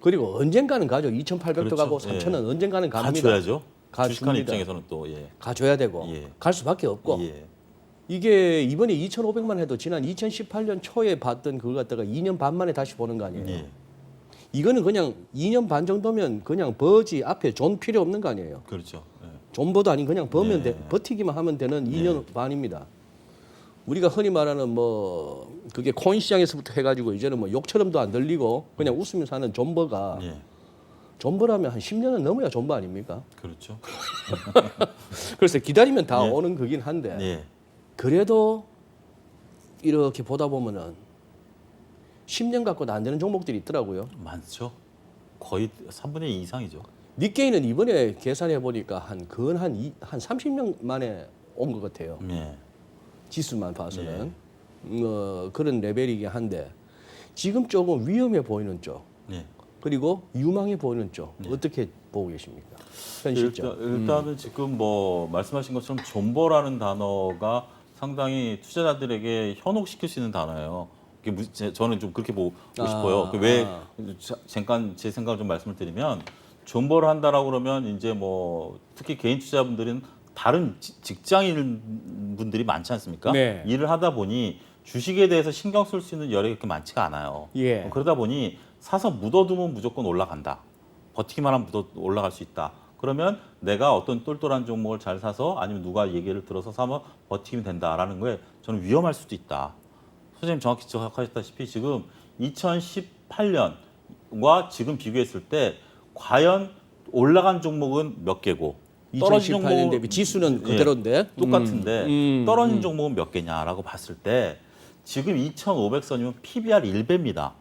그리고 언젠가는 가죠. 2,800도 그렇죠. 가고 예. 3,000원 언젠가는 갑니다. 가줘야죠. 주식하는 가줍니다. 입장에서는 또 예. 가줘야 되고 예. 갈 수밖에 없고 예. 이게 이번에 2,500만 해도 지난 2018년 초에 봤던 그걸 갖다가 2년 반 만에 다시 보는 거 아니에요. 예. 이거는 그냥 2년 반 정도면 그냥 버지 앞에 존 필요 없는 거 아니에요. 그렇죠. 예. 존버도 아닌 그냥 버면 네. 버티기만 하면 되는 2년 반입니다. 우리가 흔히 말하는 뭐 그게 코인 시장에서부터 해가지고 이제는 뭐 욕처럼도 안 들리고 그냥 웃으면서 하는 존버가 예. 존버라면 한 10년은 넘어야 존버 아닙니까? 그렇죠. 그래서 기다리면 다 예. 오는 거긴 한데 예. 그래도 이렇게 보다 보면은 10년 갖고도 안 되는 종목들이 있더라고요. 많죠. 거의 3분의 2 이상이죠. 니케이는 이번에 계산해 보니까 한 30년 만에 온 것 같아요. 예. 지수만 봐서는 그런 레벨이긴 한데 지금 조금 위험해 보이는 쪽 예. 그리고 유망해 보이는 쪽 어떻게 보고 계십니까? 현실적. 일단은 지금 뭐 말씀하신 것처럼 존버라는 단어가 상당히 투자자들에게 현혹시킬 수 있는 단어예요. 저는 좀 그렇게 보고 싶어요. 잠깐 제 생각을 좀 말씀을 드리면 존버를 한다라고 그러면 이제 뭐 특히 개인 투자자분들은 다른 직장인 분들이 많지 않습니까? 네. 일을 하다 보니 주식에 대해서 신경 쓸 수 있는 여력이 그렇게 많지가 않아요. 예. 그러다 보니 사서 묻어두면 무조건 올라간다. 버티기만 하면 올라갈 수 있다. 그러면 내가 어떤 똘똘한 종목을 잘 사서 아니면 누가 얘기를 들어서 사면 버티면 된다라는 거에 저는 위험할 수도 있다. 선생님 정확히 지적하셨다시피 지금 2018년과 지금 비교했을 때 과연 올라간 종목은 몇 개고 떨어진 2018년 종목은 대비 지수는 예, 그대로인데 똑같은데 떨어진 종목은 몇 개냐라고 봤을 때 지금 2,500선이면 PBR 1배입니다.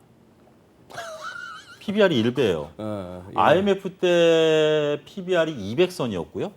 PBR이 1배예요. 예. IMF 때 PBR이 200선이었고요.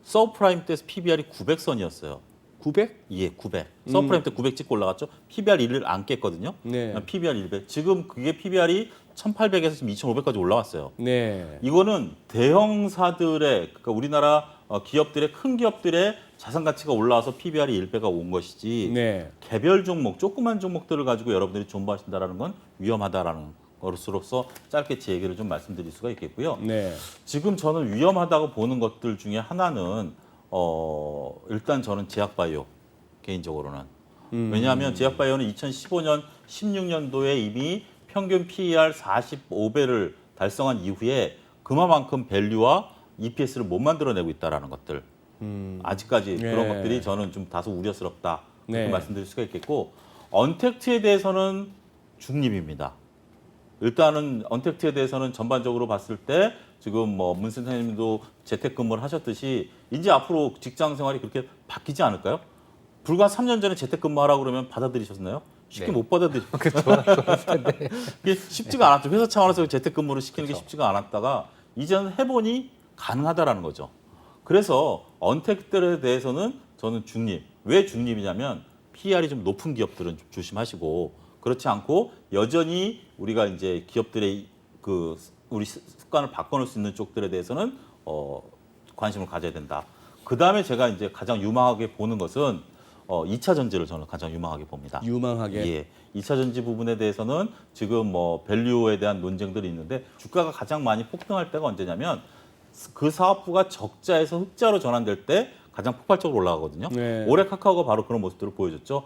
서브프라임 때 PBR이 900선이었어요. 900? 예, 900. 서브프라임 때 900 찍고 올라갔죠. PBR 1을 안 깼거든요. 네. PBR 100. 지금 그게 PBR이 1,800에서 지금 2,500까지 올라왔어요. 네. 이거는 대형사들의 그러니까 우리나라 기업들의 큰 기업들의 자산 가치가 올라와서 PBR이 1배가 온 것이지 네. 개별 종목, 조그만 종목들을 가지고 여러분들이 존버하신다라는 건 위험하다라는 것으로서 짧게 제 얘기를 좀 말씀드릴 수가 있겠고요. 네. 지금 저는 위험하다고 보는 것들 중에 하나는 일단 저는 제약바이오 개인적으로는 왜냐하면 제약바이오는 2015년, 16년도에 이미 평균 PER 45배를 달성한 이후에 그만큼 밸류와 EPS를 못 만들어내고 있다라는 것들. 아직까지 네. 그런 것들이 저는 좀 다소 우려스럽다. 그렇게 네. 말씀드릴 수가 있겠고 언택트에 대해서는 중립입니다. 일단은 언택트에 대해서는 전반적으로 봤을 때 지금 뭐 문 선생님도 재택근무를 하셨듯이 이제 앞으로 직장 생활이 그렇게 바뀌지 않을까요? 불과 3년 전에 재택근무하라고 그러면 받아들이셨나요? 쉽게 네. 못 받아들이죠. 이게 쉽지가 않았죠. 회사 차원에서 재택근무를 시키는 게 쉽지가 않았다가 이제는 해보니 가능하다라는 거죠. 그래서 언택트에 대해서는 저는 중립. 왜 중립이냐면 PER이 좀 높은 기업들은 좀 조심하시고 그렇지 않고 여전히 우리가 이제 기업들의 그 우리 습관을 바꿔놓을 수 있는 쪽들에 대해서는 관심을 가져야 된다. 그 다음에 제가 이제 가장 유망하게 보는 것은 2차 전지를 저는 가장 유망하게 봅니다. 유망하게. 예. 2차 전지 부분에 대해서는 지금 뭐 밸류에 대한 논쟁들이 있는데 주가가 가장 많이 폭등할 때가 언제냐면 그 사업부가 적자에서 흑자로 전환될 때 가장 폭발적으로 올라가거든요. 네. 올해 카카오가 바로 그런 모습들을 보여줬죠.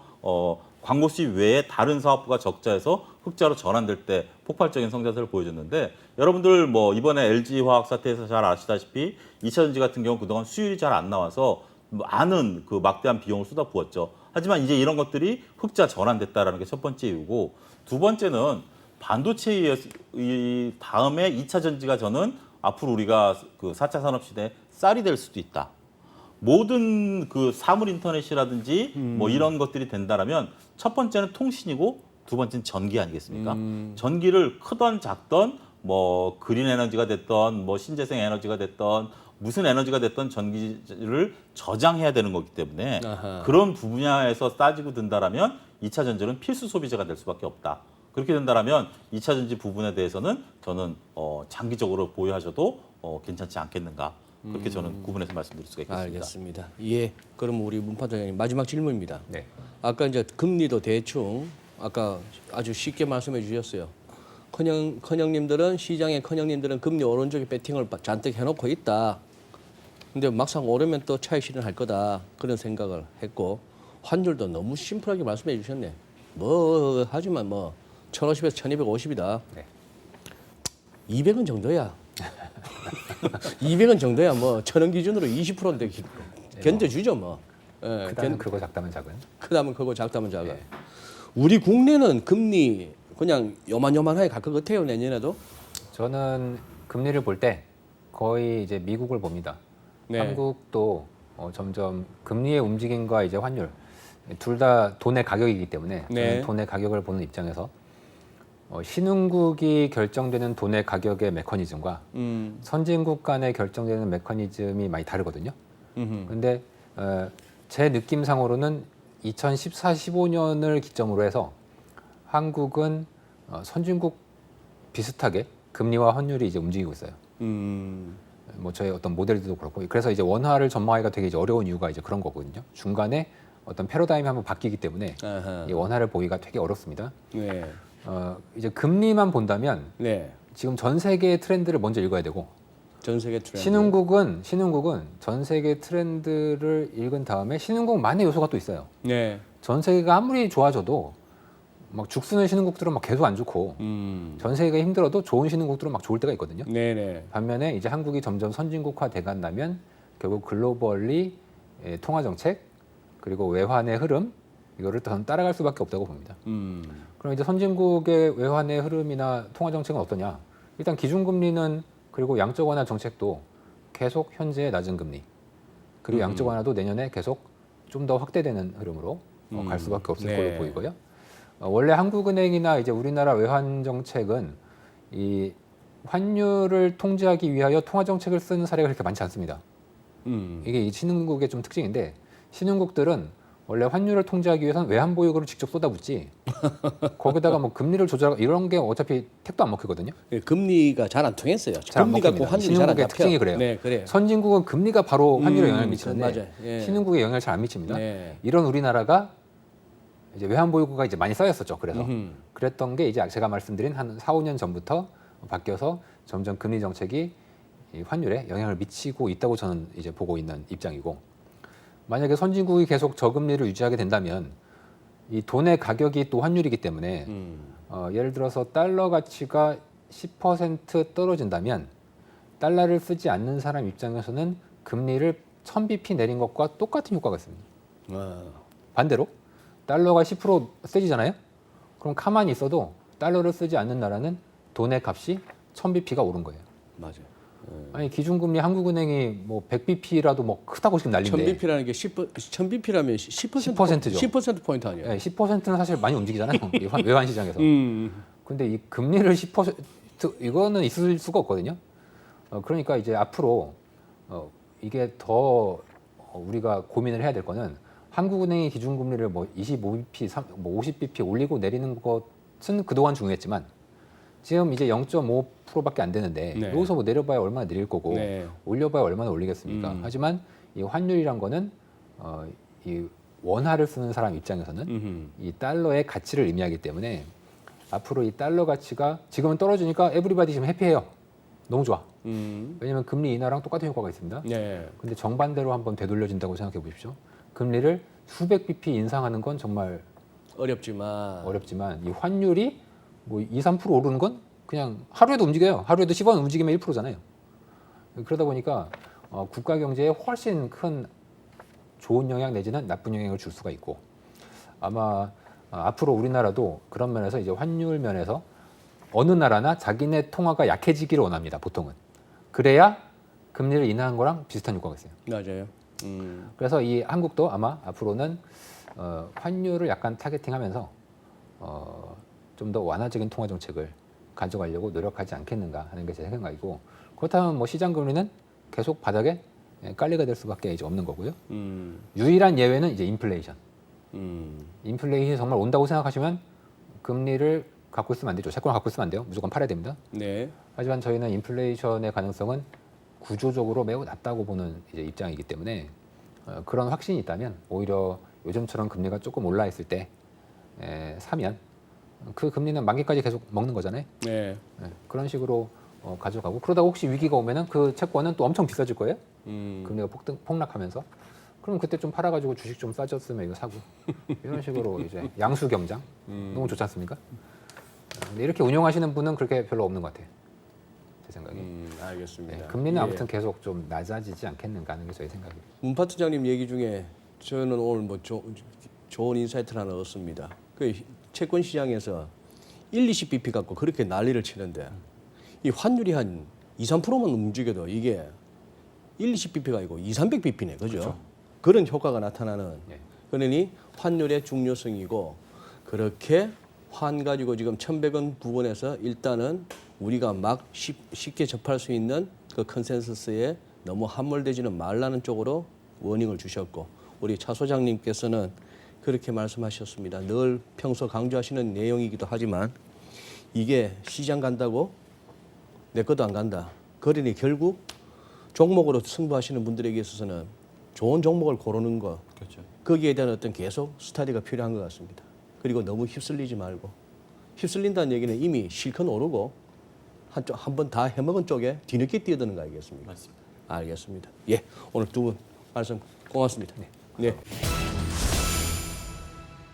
광고 수입 외에 다른 사업부가 적자에서 흑자로 전환될 때 폭발적인 성장세를 보여줬는데 여러분들 뭐 이번에 LG화학 사태에서 잘 아시다시피 2차전지 같은 경우 그동안 수율이 잘 안 나와서 많은 그 막대한 비용을 쏟아부었죠. 하지만 이제 이런 것들이 흑자 전환됐다라는 게 첫 번째 이유고 두 번째는 반도체 이 다음에 2차 전지가 저는 앞으로 우리가 그 4차 산업 시대에 쌀이 될 수도 있다. 모든 그 사물 인터넷이라든지 뭐 이런 것들이 된다라면 첫 번째는 통신이고 두 번째는 전기 아니겠습니까? 전기를 크던 작던 뭐 그린 에너지가 됐던 뭐 신재생 에너지가 됐던 무슨 에너지가 됐던 전기를 저장해야 되는 거기 때문에 아하. 그런 분야에서 따지고 든다라면 2차 전지는 필수 소비재가 될 수밖에 없다. 그렇게 된다라면 2차 전지 부분에 대해서는 저는 장기적으로 보유하셔도 괜찮지 않겠는가. 그렇게 저는 구분해서 말씀드릴 수가 있겠습니다. 알겠습니다. 예. 그럼 우리 문파장님 마지막 질문입니다. 네. 아까 이제 금리도 대충 아까 아주 쉽게 말씀해 주셨어요. 큰형님들은 시장의 큰형님들은 금리 오른쪽에 배팅을 잔뜩 해놓고 있다. 근데 막상 오르면 또 차익 실현할 거다 그런 생각을 했고 환율도 너무 심플하게 말씀해 주셨네. 뭐 하지만 뭐 1,050에서 1,250이다. 네. 200원 정도야. 200원 정도야 뭐 1,000원 기준으로 20%인데 견뎌주죠 뭐. 예, 크다면 크고 작다면 작은. 크다면 크고 작다면 작아. 네. 우리 국내는 금리 그냥 요만요만하게 갈 것 같아요 내년에도. 저는 금리를 볼 때 거의 이제 미국을 봅니다. 네. 한국도 점점 금리의 움직임과 이제 환율 둘 다 돈의 가격이기 때문에 네. 저는 돈의 가격을 보는 입장에서 신흥국이 결정되는 돈의 가격의 메커니즘과 선진국 간에 결정되는 메커니즘이 많이 다르거든요. 그런데 제 느낌상으로는 2014, 15년을 기점으로 해서 한국은 선진국 비슷하게 금리와 환율이 이제 움직이고 있어요. 뭐 저희 어떤 모델들도 그렇고 그래서 이제 원화를 전망하기가 되게 이제 어려운 이유가 이제 그런 거거든요. 중간에 어떤 패러다임이 한번 바뀌기 때문에 아하. 이 원화를 보기가 되게 어렵습니다. 네. 이제 금리만 본다면 네. 지금 전 세계의 트렌드를 먼저 읽어야 되고 전 세계 트렌드. 신흥국은 전 세계 트렌드를 읽은 다음에 신흥국만의 요소가 또 있어요. 네. 전 세계가 아무리 좋아져도 막 죽쓰는 신흥국들은 막 계속 안 좋고 전 세계가 힘들어도 좋은 신흥국들은 막 좋을 때가 있거든요. 네네. 반면에 이제 한국이 점점 선진국화 돼간다면 결국 글로벌리 통화 정책 그리고 외환의 흐름 이거를 더 따라갈 수밖에 없다고 봅니다. 그럼 이제 선진국의 외환의 흐름이나 통화 정책은 어떠냐? 일단 기준금리는 그리고 양적 완화 정책도 계속 현재 낮은 금리 그리고 양적 완화도 내년에 계속 좀 더 확대되는 흐름으로 갈 수밖에 없을 네. 걸로 보이고요. 원래 한국은행이나 이제 우리나라 외환 정책은 이 환율을 통제하기 위하여 통화 정책을 쓰는 사례가 그렇게 많지 않습니다. 이게 이 신흥국의 좀 특징인데 신흥국들은 원래 환율을 통제하기 위해서는 외환 보유고를 직접 쏟아붓지 거기다가 뭐 금리를 조절하고 이런 게 어차피 택도 안 먹히거든요. 금리가 잘 안 통했어요. 잘안 금리 갖고 먹힙니다. 환율이 잘안 신흥국의 잡혀. 특징이 그래요. 네, 그래요. 선진국은 금리가 바로 환율에 영향을 미치는데 맞아요. 예. 신흥국에 영향을 잘 안 미칩니다. 네. 이런 우리나라가 이제 외환 보유고가 이제 많이 쌓였었죠. 그래서 그랬던 게 이제 제가 말씀드린 한 4, 5년 전부터 바뀌어서 점점 금리 정책이 이 환율에 영향을 미치고 있다고 저는 이제 보고 있는 입장이고 만약에 선진국이 계속 저금리를 유지하게 된다면 이 돈의 가격이 또 환율이기 때문에 예를 들어서 달러 가치가 10% 떨어진다면 달러를 쓰지 않는 사람 입장에서는 금리를 1000bp 내린 것과 똑같은 효과가 있습니다. 반대로 달러가 10% 세지잖아요. 그럼 가만히 있어도 달러를 쓰지 않는 나라는 돈의 값이 1000bp가 오른 거예요. 맞아요. 아니 기준금리 한국은행이 뭐 100bp라도 뭐 크다고 지금 난리인데 1000bp라는 게 1000bp라면 10% 10%죠. 10% 포인트 아니에요? 네, 10%는 사실 많이 움직이잖아요. 이 외환 시장에서. 근데 이 금리를 10% 이거는 있을 수가 없거든요. 그러니까 이제 앞으로 이게 더 우리가 고민을 해야 될 거는 한국은행이 기준금리를 뭐 25bp, 뭐 50bp 올리고 내리는 것은 그동안 중요했지만 지금 이제 0.5%밖에 안 되는데 네. 여기서 뭐 내려봐야 얼마나 내릴 거고 네. 올려봐야 얼마나 올리겠습니까? 하지만 이 환율이란 거는 이 원화를 쓰는 사람 입장에서는 이 달러의 가치를 의미하기 때문에 앞으로 이 달러 가치가 지금은 떨어지니까 에브리바디 지금 해피해요. 너무 좋아. 왜냐하면 금리 인하랑 똑같은 효과가 있습니다. 네. 근데 정반대로 한번 되돌려진다고 생각해 보십시오. 금리를 수백 bp 인상하는 건 정말 어렵지만 이 환율이 뭐 2, 3% 오르는 건 그냥 하루에도 움직여요. 하루에도 10원 움직이면 1%잖아요. 그러다 보니까 국가 경제에 훨씬 큰 좋은 영향 내지는 나쁜 영향을 줄 수가 있고 아마 앞으로 우리나라도 그런 면에서 이제 환율 면에서 어느 나라나 자기네 통화가 약해지기를 원합니다. 보통은. 그래야 금리를 인하한 거랑 비슷한 효과가 있어요. 맞아요. 그래서 이 한국도 아마 앞으로는 환율을 약간 타겟팅하면서 좀 더 완화적인 통화 정책을 가져가려고 노력하지 않겠는가 하는 게 제 생각이고 그렇다면 뭐 시장 금리는 계속 바닥에 깔리가 될 수밖에 이제 없는 거고요. 유일한 예외는 이제 인플레이션. 인플레이션이 정말 온다고 생각하시면 금리를 갖고 있으면 안 되죠. 채권을 갖고 있으면 안 돼요. 무조건 팔아야 됩니다. 네. 하지만 저희는 인플레이션의 가능성은 구조적으로 매우 낮다고 보는 이제 입장이기 때문에 그런 확신이 있다면 오히려 요즘처럼 금리가 조금 올라 있을 때 사면 그 금리는 만기까지 계속 먹는 거잖아요. 네. 그런 식으로 가져가고 그러다가 혹시 위기가 오면은 그 채권은 또 엄청 비싸질 거예요. 금리가 폭락하면서 그럼 그때 좀 팔아가지고 주식 좀 싸졌으면 이거 사고 이런 식으로 이제 양수 경장 너무 좋지 않습니까? 근데 이렇게 운영하시는 분은 그렇게 별로 없는 것 같아요. 제 생각에. 알겠습니다. 금리는 예. 아무튼 계속 좀 낮아지지 않겠는가 하는 게 저희 생각이에요. 문파 팀장님 얘기 중에 저는 오늘 뭐 좋은 인사이트를 하나 얻습니다. 그 채권 시장에서 20bp 갖고 그렇게 난리를 치는데 이 환율이 한 2-3%만 움직여도 이게 20bp가 아니고 200-300bp네. 그죠? 그렇죠. 그런 효과가 나타나는. 네. 그러니 환율의 중요성이고 그렇게 환 가지고 지금 1,100원 부분에서 일단은 우리가 막 쉽게 접할 수 있는 그 컨센서스에 너무 함몰되지는 말라는 쪽으로 워닝을 주셨고 우리 차 소장님께서는 그렇게 말씀하셨습니다. 늘 평소 강조하시는 내용이기도 하지만 이게 시장 간다고 내 것도 안 간다. 그러니 결국 종목으로 승부하시는 분들에게 있어서는 좋은 종목을 고르는 것. 그렇죠. 거기에 대한 어떤 계속 스터디가 필요한 것 같습니다. 그리고 너무 휩쓸리지 말고 휩쓸린다는 얘기는 이미 실컷 오르고 한 번 다 해먹은 쪽에 뒤늦게 뛰어드는 거 아니겠습니까? 맞습니다. 알겠습니다. 예, 오늘 두 분 말씀 고맙습니다. 네.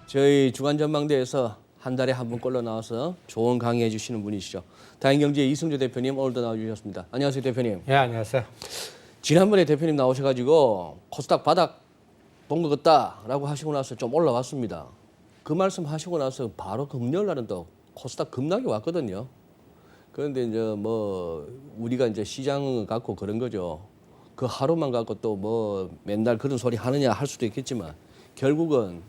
저희 주간 전망대에서 한 달에 한 번꼴로 나와서 좋은 강의해 주시는 분이시죠. 다인경제 이승조 대표님 오늘도 나와주셨습니다. 안녕하세요, 대표님. 예, 안녕하세요. 지난번에 대표님 나오셔가지고 코스닥 바닥 본 것 같다라고 하시고 나서 좀 올라왔습니다. 그 말씀 하시고 나서 바로 금요일 날은 또 코스닥 급락이 왔거든요. 그런데 이제 뭐 우리가 이제 시장을 갖고 그런 거죠. 그 하루만 갖고 또 뭐 맨날 그런 소리 하느냐 할 수도 있겠지만 결국은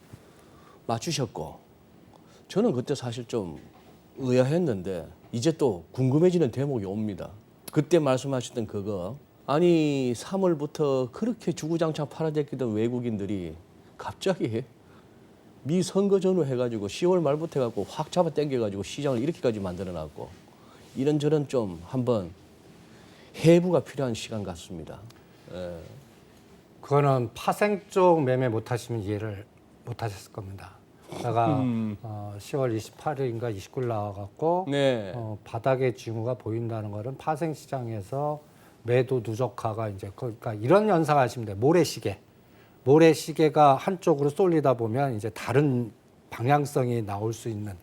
맞추셨고 저는 그때 사실 좀 의아했는데 이제 또 궁금해지는 대목이 옵니다. 그때 말씀하셨던 그거 아니 3월부터 그렇게 주구장창 팔아댔던 외국인들이 갑자기 미 선거 전후 해가지고 10월 말부터 해갖고 확 잡아 당겨가지고 시장을 이렇게까지 만들어놨고 이런저런 좀 한번 해부가 필요한 시간 같습니다. 예. 그거는 파생 쪽 매매 못 하시면 이해를 못 하셨을 겁니다. 제가 10월 28일인가 29일 나와갖고 네. 바닥의 징후가 보인다는 거는 파생 시장에서 매도 누적화가 이제 그러니까 이런 현상 하시면 돼요. 모래시계가 한쪽으로 쏠리다 보면 이제 다른 방향성이 나올 수 있는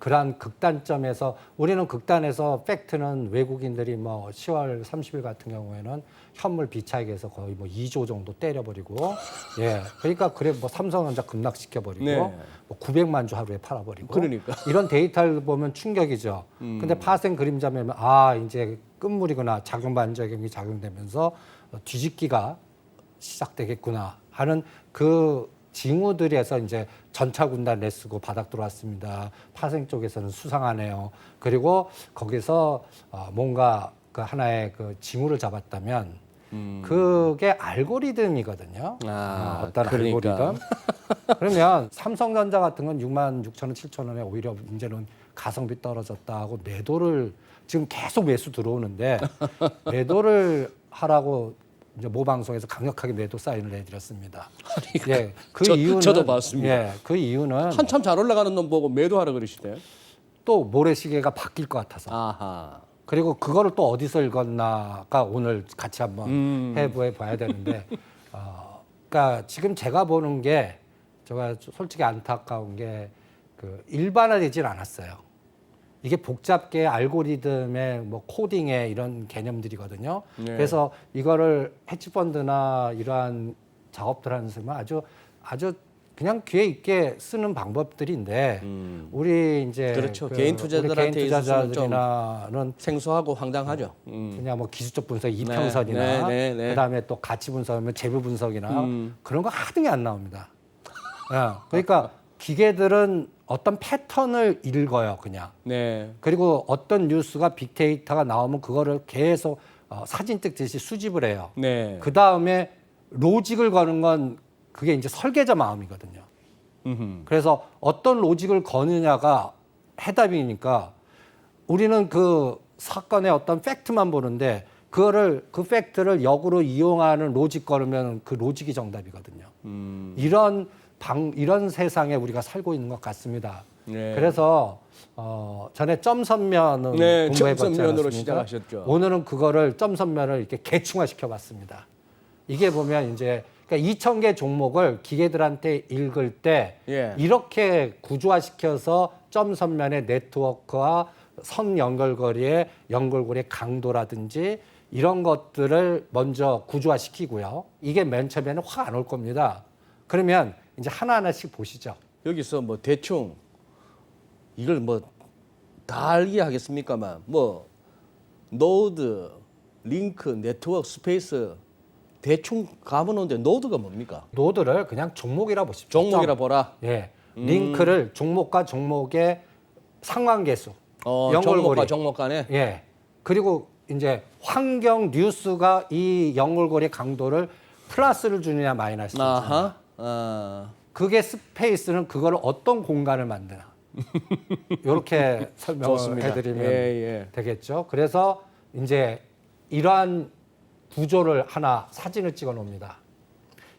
그러한 극단점에서 우리는 극단에서 팩트는 외국인들이 뭐 10월 30일 같은 경우에는 현물 비차익에서 거의 뭐 2조 정도 때려버리고 예 그러니까 그래 뭐 삼성전자 급락시켜버리고 네. 뭐 900만 주 하루에 팔아버리고 그러니까. 이런 데이터를 보면 충격이죠. 근데 파생 그림자면 아 이제 끝물이구나 작용 반작용이 작용되면서 뒤집기가 시작되겠구나 하는 그 징후들에서 이제 전차 군단 내쓰고 바닥 들어왔습니다. 파생 쪽에서는 수상하네요. 그리고 거기서 뭔가 그 하나의 그 징후를 잡았다면 그게 알고리즘이거든요. 어떤 그러니까. 알고리즘. 그러면 삼성전자 같은 건 6만 6천 원, 7천 원에 오히려 이제는 가성비 떨어졌다 하고 매도를 지금 계속 매수 들어오는데 매도를 하라고 이제 모 방송에서 강력하게 매도 사인을 해드렸습니다. 예, 그 이유는 저도 봤습니다. 예, 그 이유는 한참 잘 올라가는 놈 보고 매도하라 그러시대요. 또 모래시계가 바뀔 것 같아서. 아하. 그리고 그거를 또 어디서 읽었나가 오늘 같이 한번 해부해 봐야 되는데, 그러니까 지금 제가 보는 게 제가 솔직히 안타까운 게 그 일반화되질 않았어요. 이게 복잡게 알고리즘의 뭐 코딩의 이런 개념들이거든요. 네. 그래서 이거를 헤지펀드나 이러한 작업들 하는 사람은 아주 그냥 귀에 있게 쓰는 방법들인데 우리 이제 그렇죠. 그 개인 우리 투자자들한테 개인 있어서는 투자자들이나는 생소하고 황당하죠. 그냥 뭐 기술적 분석, 이평선이나 네. 그다음에 또 가치 분석이면 재무 분석이나 그런 거 하등이 안 나옵니다. 그러니까 기계들은 어떤 패턴을 읽어요, 그냥. 네. 그리고 어떤 뉴스가 빅데이터가 나오면 그거를 계속 사진 찍듯이 수집을 해요. 네. 그 다음에 로직을 거는 건 그게 이제 설계자 마음이거든요. 그래서 어떤 로직을 거느냐가 해답이니까 우리는 그 사건의 어떤 팩트만 보는데 그 팩트를 역으로 이용하는 로직 걸으면 그 로직이 정답이거든요. 이런 세상에 우리가 살고 있는 것 같습니다. 네. 그래서 전에 점선면은 네, 공부해봤지 점선면으로 않았습니까? 시작하셨죠. 오늘은 그거를 점선면을 이렇게 계층화시켜봤습니다. 이게 보면 이제 그러니까 2,000개 종목을 기계들한테 읽을 때 예. 이렇게 구조화시켜서 점선면의 네트워크와 선 연결고리의 강도라든지 이런 것들을 먼저 구조화시키고요. 이게 맨 처음에는 확 안 올 겁니다. 그러면 이제 하나하나씩 보시죠. 여기서 뭐 대충 이걸 뭐 다 알게 하겠습니까만 뭐 노드, 링크, 네트워크, 스페이스 대충 가보는데 노드가 뭡니까? 노드를 그냥 종목이라 보십시오. 종목이라 보라. 예. 링크를 종목과 종목의 상관계수, 연결고리. 종목과 종목 간에. 예. 그리고 이제 환경 뉴스가 이 연결고리의 강도를 플러스를 주느냐 마이너스를 주느냐. 아하. 그게 스페이스는 그걸 어떤 공간을 만드나. 이렇게 설명을 좋습니다. 해드리면 예. 되겠죠. 그래서 이제 이러한 구조를 하나 사진을 찍어 놓습니다.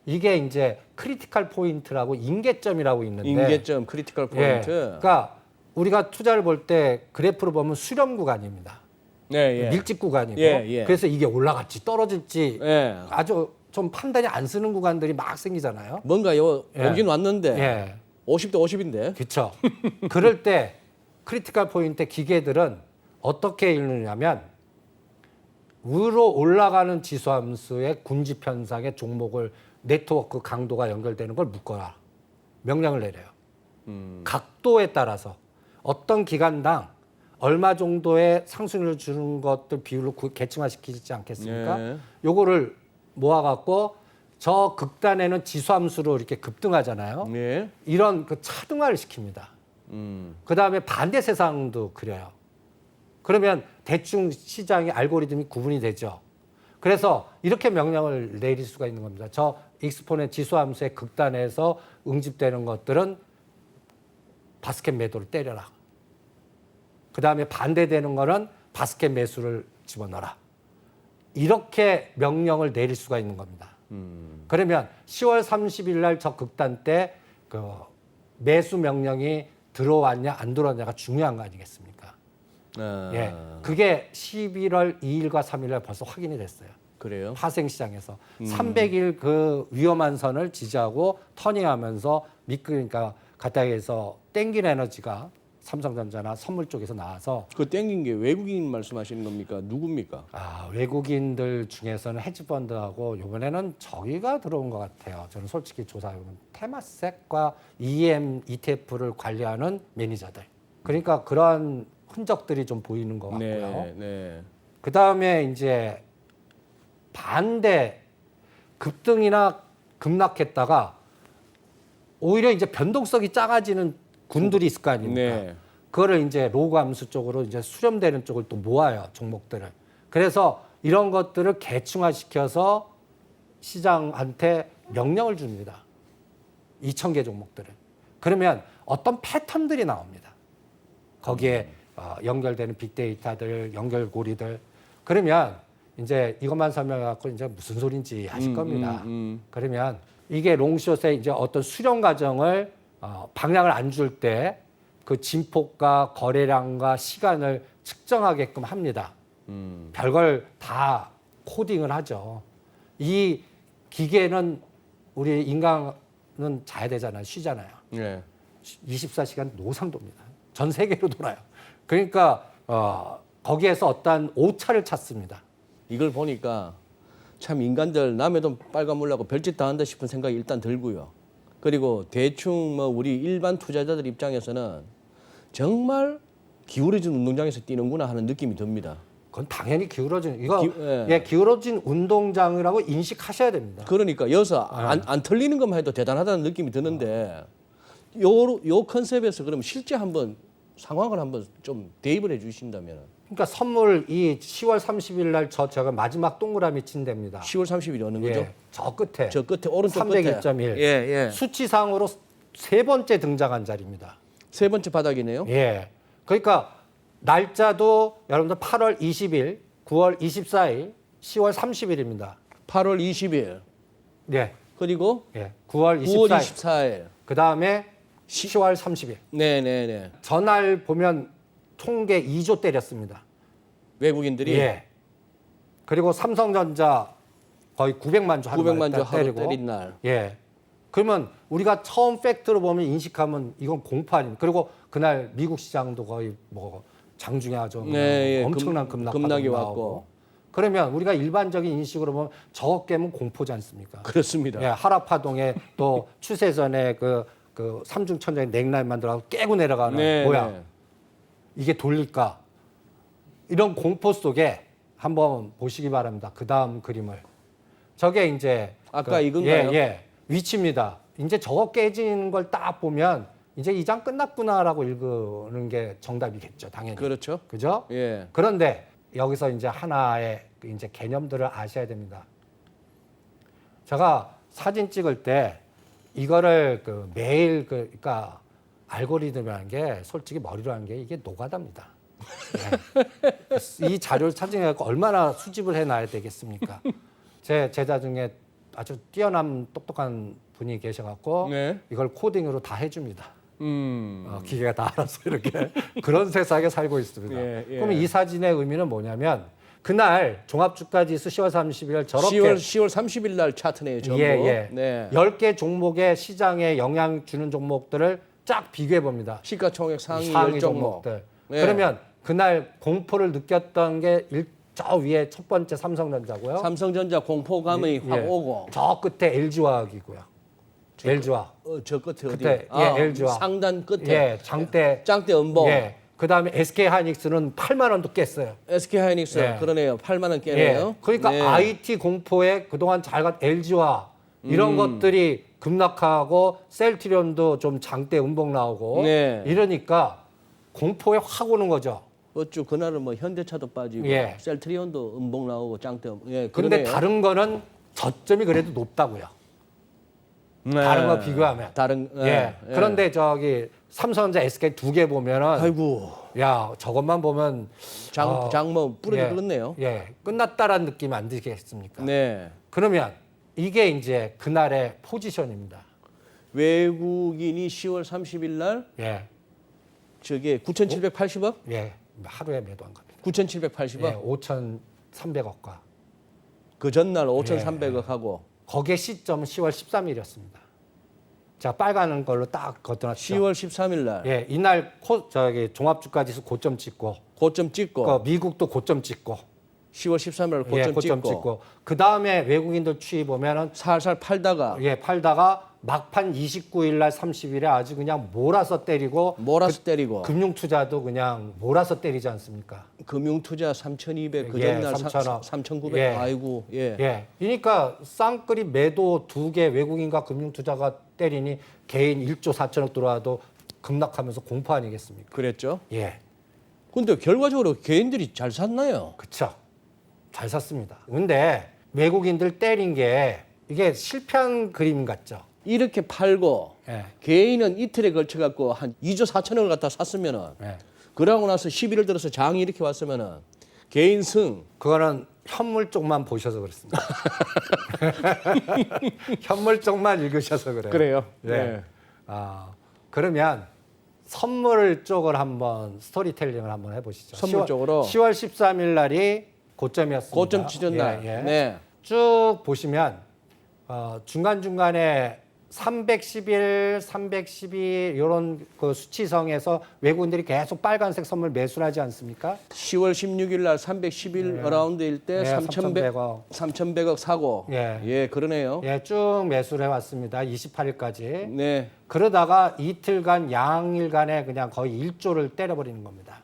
이게 이제 크리티컬 포인트라고 인계점이라고 있는데 인계점, 크리티컬 예, 포인트. 그러니까 우리가 투자를 볼 때 그래프로 보면 수렴 구간입니다. 네, 예. 밀집 구간이고 예. 그래서 이게 올라갈지 떨어질지 예. 아주 좀 판단이 안 쓰는 구간들이 막 생기잖아요. 뭔가요? 예. 오긴 왔는데 예. 50대 50인데. 그렇죠. 그럴 때 크리티컬 포인트 기계들은 어떻게 읽느냐면 위로 올라가는 지수함수의 군집 현상의 종목을 네트워크 강도가 연결되는 걸 묶어라. 명령을 내려요. 각도에 따라서 어떤 기간당 얼마 정도의 상승률을 주는 것들 비율로 계층화시키지 않겠습니까? 네. 요거를 모아갖고 저 극단에는 지수함수로 이렇게 급등하잖아요. 네. 이런 그 차등화를 시킵니다. 그 다음에 반대 세상도 그려요. 그러면 대충 시장의 알고리즘이 구분이 되죠. 그래서 이렇게 명령을 내릴 수가 있는 겁니다. 저 익스포넨 지수함수의 극단에서 응집되는 것들은 바스켓 매도를 때려라. 그 다음에 반대되는 거는 바스켓 매수를 집어넣어라. 이렇게 명령을 내릴 수가 있는 겁니다. 그러면 10월 30일 날 저 극단 때 그 매수 명령이 들어왔냐 안 들어왔냐가 중요한 거 아니겠습니까? 예, 그게 11월 2일과 3일 날 벌써 확인이 됐어요. 그래요? 파생시장에서 300일 그 위험한 선을 지지하고 터닝하면서 그러니까 바닥에서 땡긴 에너지가 삼성전자나 선물 쪽에서 나와서 그 땡긴 게 외국인 말씀하시는 겁니까? 누굽니까? 외국인들 중에서는 헤지펀드하고 이번에는 저기가 들어온 것 같아요. 저는 솔직히 조사해보면 테마섹과 EM ETF를 관리하는 매니저들. 그러니까 그러한 흔적들이 좀 보이는 것 같고요. 네, 네. 그 다음에 이제 반대 급등이나 급락했다가 오히려 이제 변동성이 작아지는 군들이 있을 거 아닙니까? 네. 그거를 이제 로그 함수 쪽으로 이제 수렴되는 쪽을 또 모아요, 종목들을. 그래서 이런 것들을 계층화시켜서 시장한테 명령을 줍니다. 2,000개 종목들을. 그러면 어떤 패턴들이 나옵니다. 거기에 연결되는 빅데이터들, 연결고리들. 그러면 이제 이것만 설명해갖고 이제 무슨 소린지 하실 겁니다. 그러면 이게 롱숏의 이제 어떤 수렴 과정을 방향을 안 줄 때 그 진폭과 거래량과 시간을 측정하게끔 합니다. 별걸 다 코딩을 하죠. 이 기계는 우리 인간은 자야 되잖아요. 쉬잖아요. 네. 24시간 노상도입니다. 전 세계로 돌아요. 그러니까 거기에서 어떠한 오차를 찾습니다. 이걸 보니까 참 인간들 남의 돈 빨간 물라고 별짓 다 한다 싶은 생각이 일단 들고요. 그리고 대충 뭐 우리 일반 투자자들 입장에서는 정말 기울어진 운동장에서 뛰는구나 하는 느낌이 듭니다. 그건 당연히 기울어진 이거 예. 기울어진 운동장이라고 인식하셔야 됩니다. 그러니까 여기서 안 털리는 것만 해도 대단하다는 느낌이 드는데 요 컨셉에서 그럼 실제 한번 상황을 한번 좀 대입을 해 주신다면 그러니까 선물 이 10월 30일 날 제가 마지막 동그라미 친 데입니다. 10월 30일이 어느 거죠? 예, 저 끝에 저 끝에 오른쪽 끝에 301.1 예. 수치상으로 세 번째 등장한 자리입니다. 세 번째 바닥이네요. 예. 그러니까 날짜도 여러분들 8월 20일, 9월 24일, 10월 30일입니다. 8월 20일 예. 그리고 예. 9월 9월 24일. 24일. 그다음에 10월 30일. 네네네. 전날 보면 총계 2조 때렸습니다. 외국인들이 예. 그리고 삼성전자 거의 900만 주 하루 900만 주 하루 때리고. 때린 날. 예. 그러면 우리가 처음 팩트로 보면 인식하면 이건 공포 아닙니까? 그리고 그날 미국 시장도 거의 뭐 장중에 아주 네, 예. 엄청난 급락이 왔고. 나오고. 그러면 우리가 일반적인 인식으로 보면 저것 깨면 공포지 않습니까? 그렇습니다. 예, 하락파동에 또 추세전에 그 삼중천장에 넥라인만 들어가고 깨고 내려가는 네, 뭐야? 네. 이게 돌릴까? 이런 공포 속에 한번 보시기 바랍니다. 그 다음 그림을. 저게 이제 아까 이건가요? 예, 위치입니다. 이제 저거 깨지는 걸 딱 보면 이제 이 장 끝났구나라고 읽는 게 정답이겠죠, 당연히. 그렇죠. 그죠? 예. 그런데 여기서 이제 하나의 이제 개념들을 아셔야 됩니다. 제가 사진 찍을 때 이거를 매일 그러니까 알고리즘이라는 게 솔직히 머리로 하는 게 이게 노가다입니다. 네. 이 자료를 찾아내고 얼마나 수집을 해놔야 되겠습니까? 제 제자 중에 아주 뛰어난 똑똑한 분이 계셔갖고 네. 이걸 코딩으로 다 해줍니다. 기계가 다 알아서 이렇게 그런 세상에 살고 있습니다. 예. 그러면 이 사진의 의미는 뭐냐면 그날 종합주가지수 10월 30일 저렇게 10월 30일 날 차트네요, 전부. 네. 10개 종목의 시장에 영향 주는 종목들을 쫙 비교해 봅니다. 시가총액 상위 10종목. 종목들. 네. 그러면 그날 공포를 느꼈던 게 저 위에 첫 번째 삼성전자고요. 삼성전자 공포감이 확 오고. 저 끝에 LG화학이고요. LG화학. 저 끝에 어디? 그때, LG화학. 상단 끝에. 예, 장대. 짱대 음봉. 예. 그다음에 SK하이닉스는 8만 원도 깼어요. SK하이닉스 예. 그러네요. 8만 원 깨네요. 예. 그러니까 네. IT 공포에 그동안 잘 간 LG화 이런 것들이 급락하고 셀트리온도 좀 장대 음봉 나오고 네. 이러니까 공포에 확 오는 거죠. 어쭈 그날은 뭐 현대차도 빠지고 예. 셀트리온도 음봉 나오고 짱대 예. 그런데 그러네요. 다른 거는 저점이 그래도 높다고요. 네. 다른 거 비교하면. 다른 예. 그런데 저기 삼성전자 SK 두 개 보면은 아이고 야 저것만 보면 장뭐 뿌리가 예. 그렇네요. 예. 끝났다라는 느낌 안 들겠습니까? 네. 그러면 이게 이제 그날의 포지션입니다. 외국인이 10월 30일 날 예. 저게 9,780억? 예. 하루에 매도한 겁니다. 9,780억? 예, 5,300억과 그 전날 5,300억 하고 거기에 시점은 10월 13일이었습니다. 제가 빨간 걸로 딱 걷어놨죠. 10월 13일 날 예, 이날 종합주가지수 고점 찍고, 고점 찍고 미국도 고점 찍고, 10월 13일 날 예, 고점 찍고 그 다음에 외국인들 추이 보면은 살살 팔다가 예, 팔다가 막판 29일 날 30일에 아주 그냥 몰아서 때리고 몰아서 때리고 금융 투자도 그냥 몰아서 때리지 않습니까? 금융투자 3,200 그 예, 전날 3,000억. 3,900 예. 아이고 예. 예. 그러니까 쌍끌이 매도 2개 외국인과 금융 투자가 때리니 개인 1조 4천억 들어와도 급락하면서 공포 아니겠습니까? 그랬죠. 예. 근데 결과적으로 개인들이 잘 샀나요? 그쵸. 잘 샀습니다. 근데 외국인들 때린 게 이게 실패한 그림 같죠? 이렇게 팔고 예. 개인은 이틀에 걸쳐 갖고 한 2조 4천억을 갖다 샀으면은 예. 그러고 나서 11월 들어서 장이 이렇게 왔으면은 개인 승 그거는 현물 쪽만 보셔서 그렇습니다. 현물 쪽만 읽으셔서 그래요. 그래요. 네. 네. 그러면 선물 쪽을 한번 스토리텔링을 한번 해보시죠. 선물 쪽으로? 10월 13일 날이 고점이었습니다. 고점 치던 날. 예, 예. 네. 쭉 보시면 중간중간에 311, 312 이런 그 수치성에서 외국인들이 계속 빨간색 선물 매수를 하지 않습니까? 10월 16일 날 311 어라운드일 때 네, 3,100억 3,100억 사고. 예. 그러네요. 예, 쭉 매수를 해왔습니다. 28일까지. 네. 그러다가 이틀간 양일간에 그냥 거의 1조를 때려버리는 겁니다.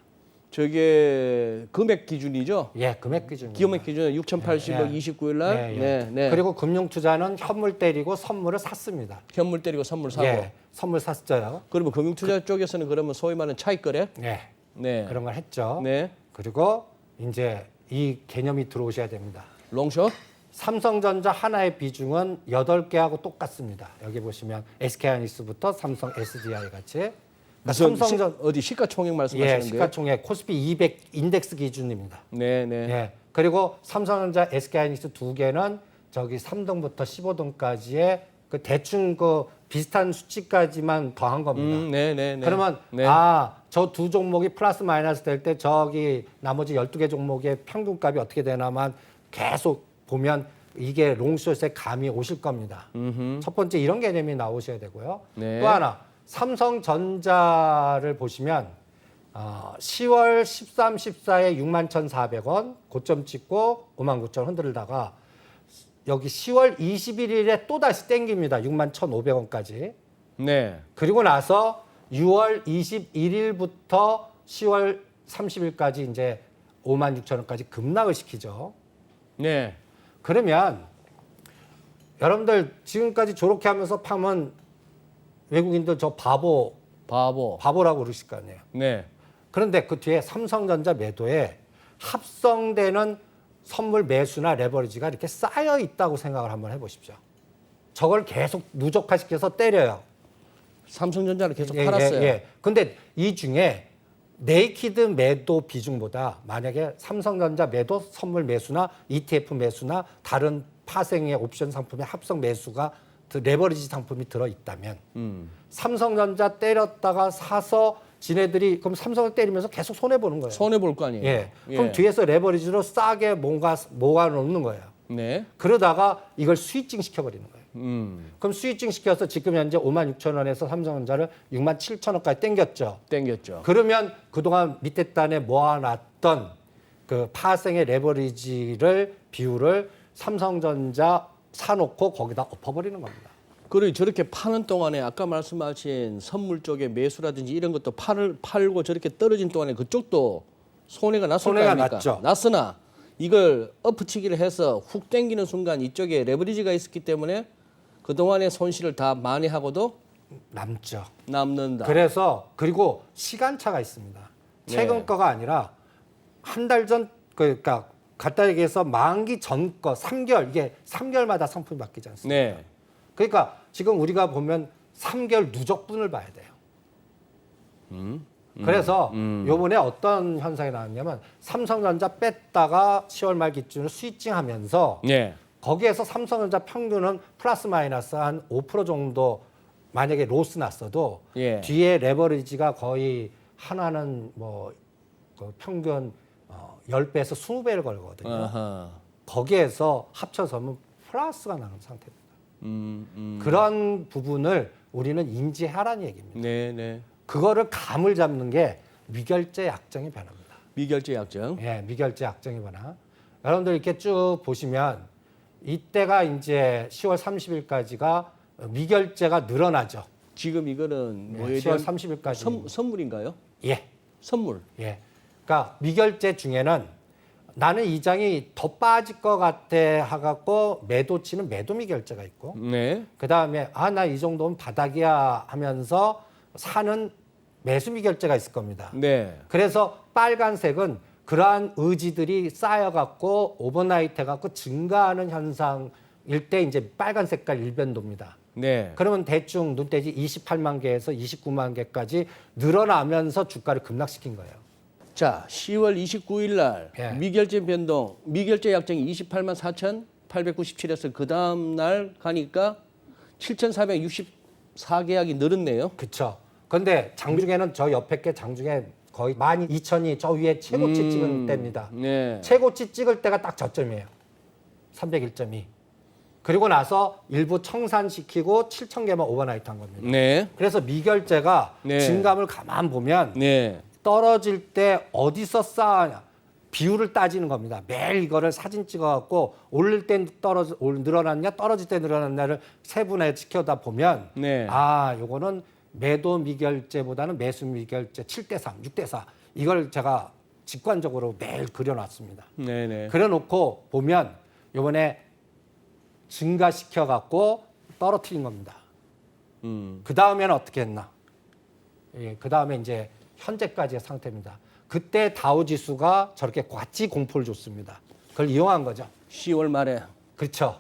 저게 금액 기준이죠. 예, 금액 기준입니다. 기업액 기준은 6,080억 예. 29일 날. 예, 예. 네, 네. 그리고 금융투자는 현물 때리고 선물을 샀습니다. 현물 때리고 선물 사고. 예, 선물 샀어요. 그러면 금융투자 쪽에서는 그러면 소위 말하는 차익 거래? 예, 네. 그런 걸 했죠. 네. 그리고 이제 이 개념이 들어오셔야 됩니다. 롱숏? 삼성전자 하나의 비중은 8개하고 똑같습니다. 여기 보시면 SK하이닉스부터 삼성 SDI 같이. 무슨 삼성전 어디 시가총액 말씀하시는 예, 거예요? 시가총액 코스피 200 인덱스 기준입니다. 네, 네. 예. 그리고 삼성전자, SK하이닉스 두 개는 저기 3등부터 15등까지의 그 대충 그 비슷한 수치까지만 더한 겁니다. 네, 네, 네. 그러면 네. 저 두 종목이 플러스 마이너스 될 때 저기 나머지 12개 종목의 평균값이 어떻게 되나만 계속 보면 이게 롱숏의 감이 오실 겁니다. 첫 번째 이런 개념이 나오셔야 되고요. 네. 또 하나 삼성전자를 보시면 10월 13, 14에 61,400원 고점 찍고 59,000원 흔들다가 여기 10월 21일에 또다시 땡깁니다. 61,500원까지. 네. 그리고 나서 6월 21일부터 10월 30일까지 이제 56,000원까지 급락을 시키죠. 네. 그러면 여러분들 지금까지 저렇게 하면서 파면 외국인들 저 바보라고 그러실 거 아니에요. 네. 그런데 그 뒤에 삼성전자 매도에 합성되는 선물 매수나 레버리지가 이렇게 쌓여 있다고 생각을 한번 해보십시오. 저걸 계속 누적화시켜서 때려요. 삼성전자를 계속 팔았어요. 예. 근데 이 중에 네이키드 매도 비중보다 만약에 삼성전자 매도 선물 매수나 ETF 매수나 다른 파생의 옵션 상품의 합성 매수가 레버리지 상품이 들어있다면 삼성전자 때렸다가 사서 지네들이 그럼 삼성을 때리면서 계속 손해보는 거예요. 손해 볼 거 아니에요. 예. 그럼 뒤에서 레버리지로 싸게 뭔가 모아놓는 거예요. 네. 그러다가 이걸 스위칭 시켜버리는 거예요. 그럼 스위칭 시켜서 지금 현재 56,000원에서 삼성전자를 67,000원까지 땡겼죠. 땡겼죠. 그러면 그동안 밑에 단에 모아놨던 그 파생의 레버리지를 비율을 삼성전자 사놓고 거기다 엎어버리는 겁니다. 그리고 저렇게 파는 동안에 아까 말씀하신 선물 쪽의 매수라든지 이런 것도 팔고 저렇게 떨어진 동안에 그쪽도 손해가 났을 거 손해가 아닙니까? 났죠. 났으나 이걸 엎치기를 해서 훅 당기는 순간 이쪽에 레버리지가 있었기 때문에 그동안의 손실을 다 만회하고도 남죠. 남는다. 그래서 그리고 시간차가 있습니다. 최근 네. 거가 아니라 한 달 전 그러니까 갖다 얘기해서 만기 전 거 3개월 이게 3개월마다 상품이 바뀌지 않습니까? 네. 그러니까 지금 우리가 보면 3개월 누적분을 봐야 돼요. 그래서 요번에 어떤 현상이 나왔냐면 삼성전자 뺐다가 10월 말 기준으로 스위칭하면서 네. 거기에서 삼성전자 평균은 플러스 마이너스 한 5% 정도 만약에 로스 났어도 예. 뒤에 레버리지가 거의 하나는 뭐 그 평균 10배에서 20배를 걸거든요. 아하. 거기에서 합쳐서면 플러스가 나는 상태입니다. 그런 부분을 우리는 인지하라는 얘기입니다. 네, 네. 그거를 감을 잡는 게 미결제 약정의 변화입니다. 미결제 약정. 예, 미결제 약정의 변화. 여러분들 이렇게 쭉 보시면 이때가 이제 10월 30일까지가 미결제가 늘어나죠. 지금 이거는 뭐에 10월 대한 30일까지. 선물인가요? 예, 선물. 예. 그러니까 미결제 중에는 나는 이 장이 더 빠질 것 같아 하갖고 매도 치는 매도 미결제가 있고, 네. 그 다음에 나 이 정도면 바닥이야 하면서 사는 매수 미결제가 있을 겁니다. 네. 그래서 빨간색은 그러한 의지들이 쌓여갖고 오버나이트 해갖고 증가하는 현상일 때 이제 빨간 색깔 일변도입니다. 네. 그러면 대충 눈대지 28만 개에서 29만 개까지 늘어나면서 주가를 급락시킨 거예요. 자, 10월 29일 날 예. 미결제 변동, 미결제 약정이 28만 4,897에서 그 다음 날 가니까 7,464계약이 늘었네요. 그렇죠. 근데 장중에는 저 옆에 게 장중에 거의 12,000이 저 위에 최고치 찍은 때입니다. 네. 최고치 찍을 때가 딱 저점이에요. 301.2. 그리고 나서 일부 청산시키고 7,000개만 오버나이트 한 겁니다. 네. 그래서 미결제가 네. 증감을 가만 보면 네. 떨어질 때 어디서 쌓아냐 비율을 따지는 겁니다. 매일 이거를 사진 찍어갖고 올릴 땐 늘어났냐 떨어질 때 늘어났냐를 세분화 시켜다 보면 네. 요거는 매도 미결제보다는 매수 미결제 7대3, 6대4 이걸 제가 직관적으로 매일 그려놨습니다. 네, 네. 그려놓고 보면 요번에 증가시켜갖고 떨어뜨린 겁니다. 그 다음에는 어떻게 했나? 예, 그 다음에 이제 현재까지의 상태입니다. 그때 다우지수가 저렇게 같이 공포를 줬습니다. 그걸 이용한 거죠. 10월 말에. 그렇죠.